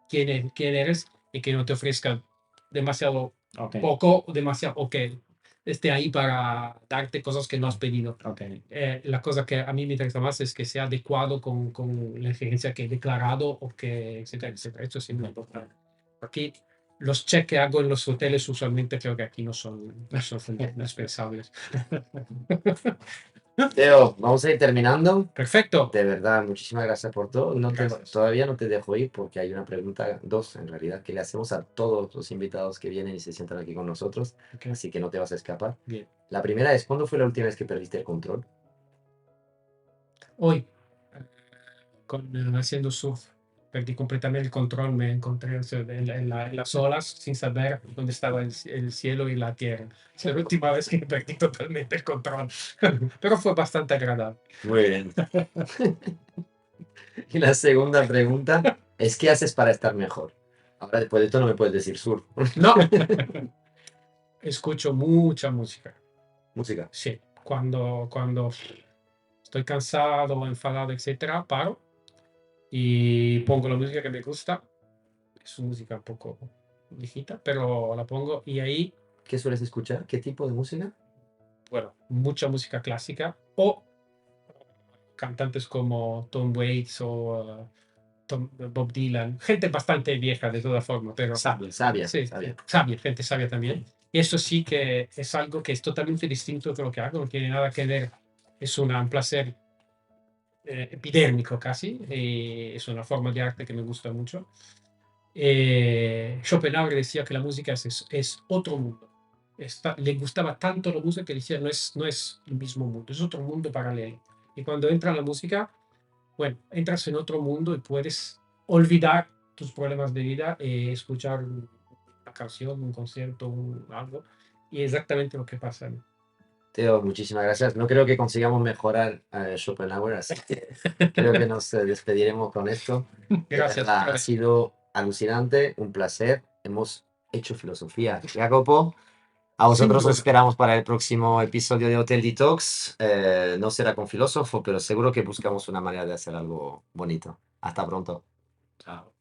quién eres y que no te ofrezcan demasiado
Ok,
poco o demasiado, o que esté ahí para darte cosas que no has pedido.
ok.
La cosa que a mí me interesa más es que sea adecuado con la exigencia que he declarado o que, etcétera, etcétera. Esto es muy importante. Aquí, los checks que hago en los hoteles usualmente creo que aquí no son indispensables.
Teo, vamos a ir terminando.
Perfecto.
De verdad, muchísimas gracias por todo.
Gracias.
Todavía no te dejo ir porque hay una pregunta, dos en realidad, que le hacemos a todos los invitados que vienen y se sientan aquí con nosotros,
Ok,
así que no te vas a escapar.
bien.
La primera es, ¿cuándo fue la última vez que perdiste el control?
Hoy, haciendo surf, perdí completamente el control, me encontré o sea, en las olas sin saber dónde estaba el cielo y la tierra. Es la última vez que perdí totalmente el control, pero fue bastante agradable.
Muy bien. Y la segunda pregunta es, ¿qué haces para estar mejor? Ahora, después de esto no me puedes decir surf.
No, escucho mucha música.
Música.
Sí, cuando estoy cansado, enfadado, etcétera, paro y pongo la música que me gusta. Es música un poco viejita, pero la pongo y ahí,
¿Qué sueles escuchar? ¿Qué tipo de música?
bueno, mucha música clásica o cantantes como Tom Waits o Bob Dylan, gente bastante vieja de toda forma, pero
Sabia.
Sabia,
sí,
sabia.
sabia, gente sabia también. Y eso sí que es algo que es totalmente distinto de lo que hago, no tiene nada que ver, es un placer epidérmico casi, y es una forma de arte que me gusta mucho. Schopenhauer decía que la música es otro mundo. Le gustaba tanto la música que decía no es el mismo mundo, es otro mundo paralelo. Y cuando entra en la música, bueno, entras en otro mundo y puedes olvidar tus problemas de vida, escuchar una canción, un concierto, algo, y exactamente lo que pasa. ¿No?
Teo, muchísimas gracias. No creo que consigamos mejorar a Schopenhauer, así que creo que nos despediremos con esto. De
Gracias.
verdad, ha sido alucinante, un placer. Hemos hecho filosofía. Jacopo, a vosotros os esperamos para el próximo episodio de Hotel Detox. No será con filósofo, pero seguro que buscamos una manera de hacer algo bonito. Hasta pronto.
Chao.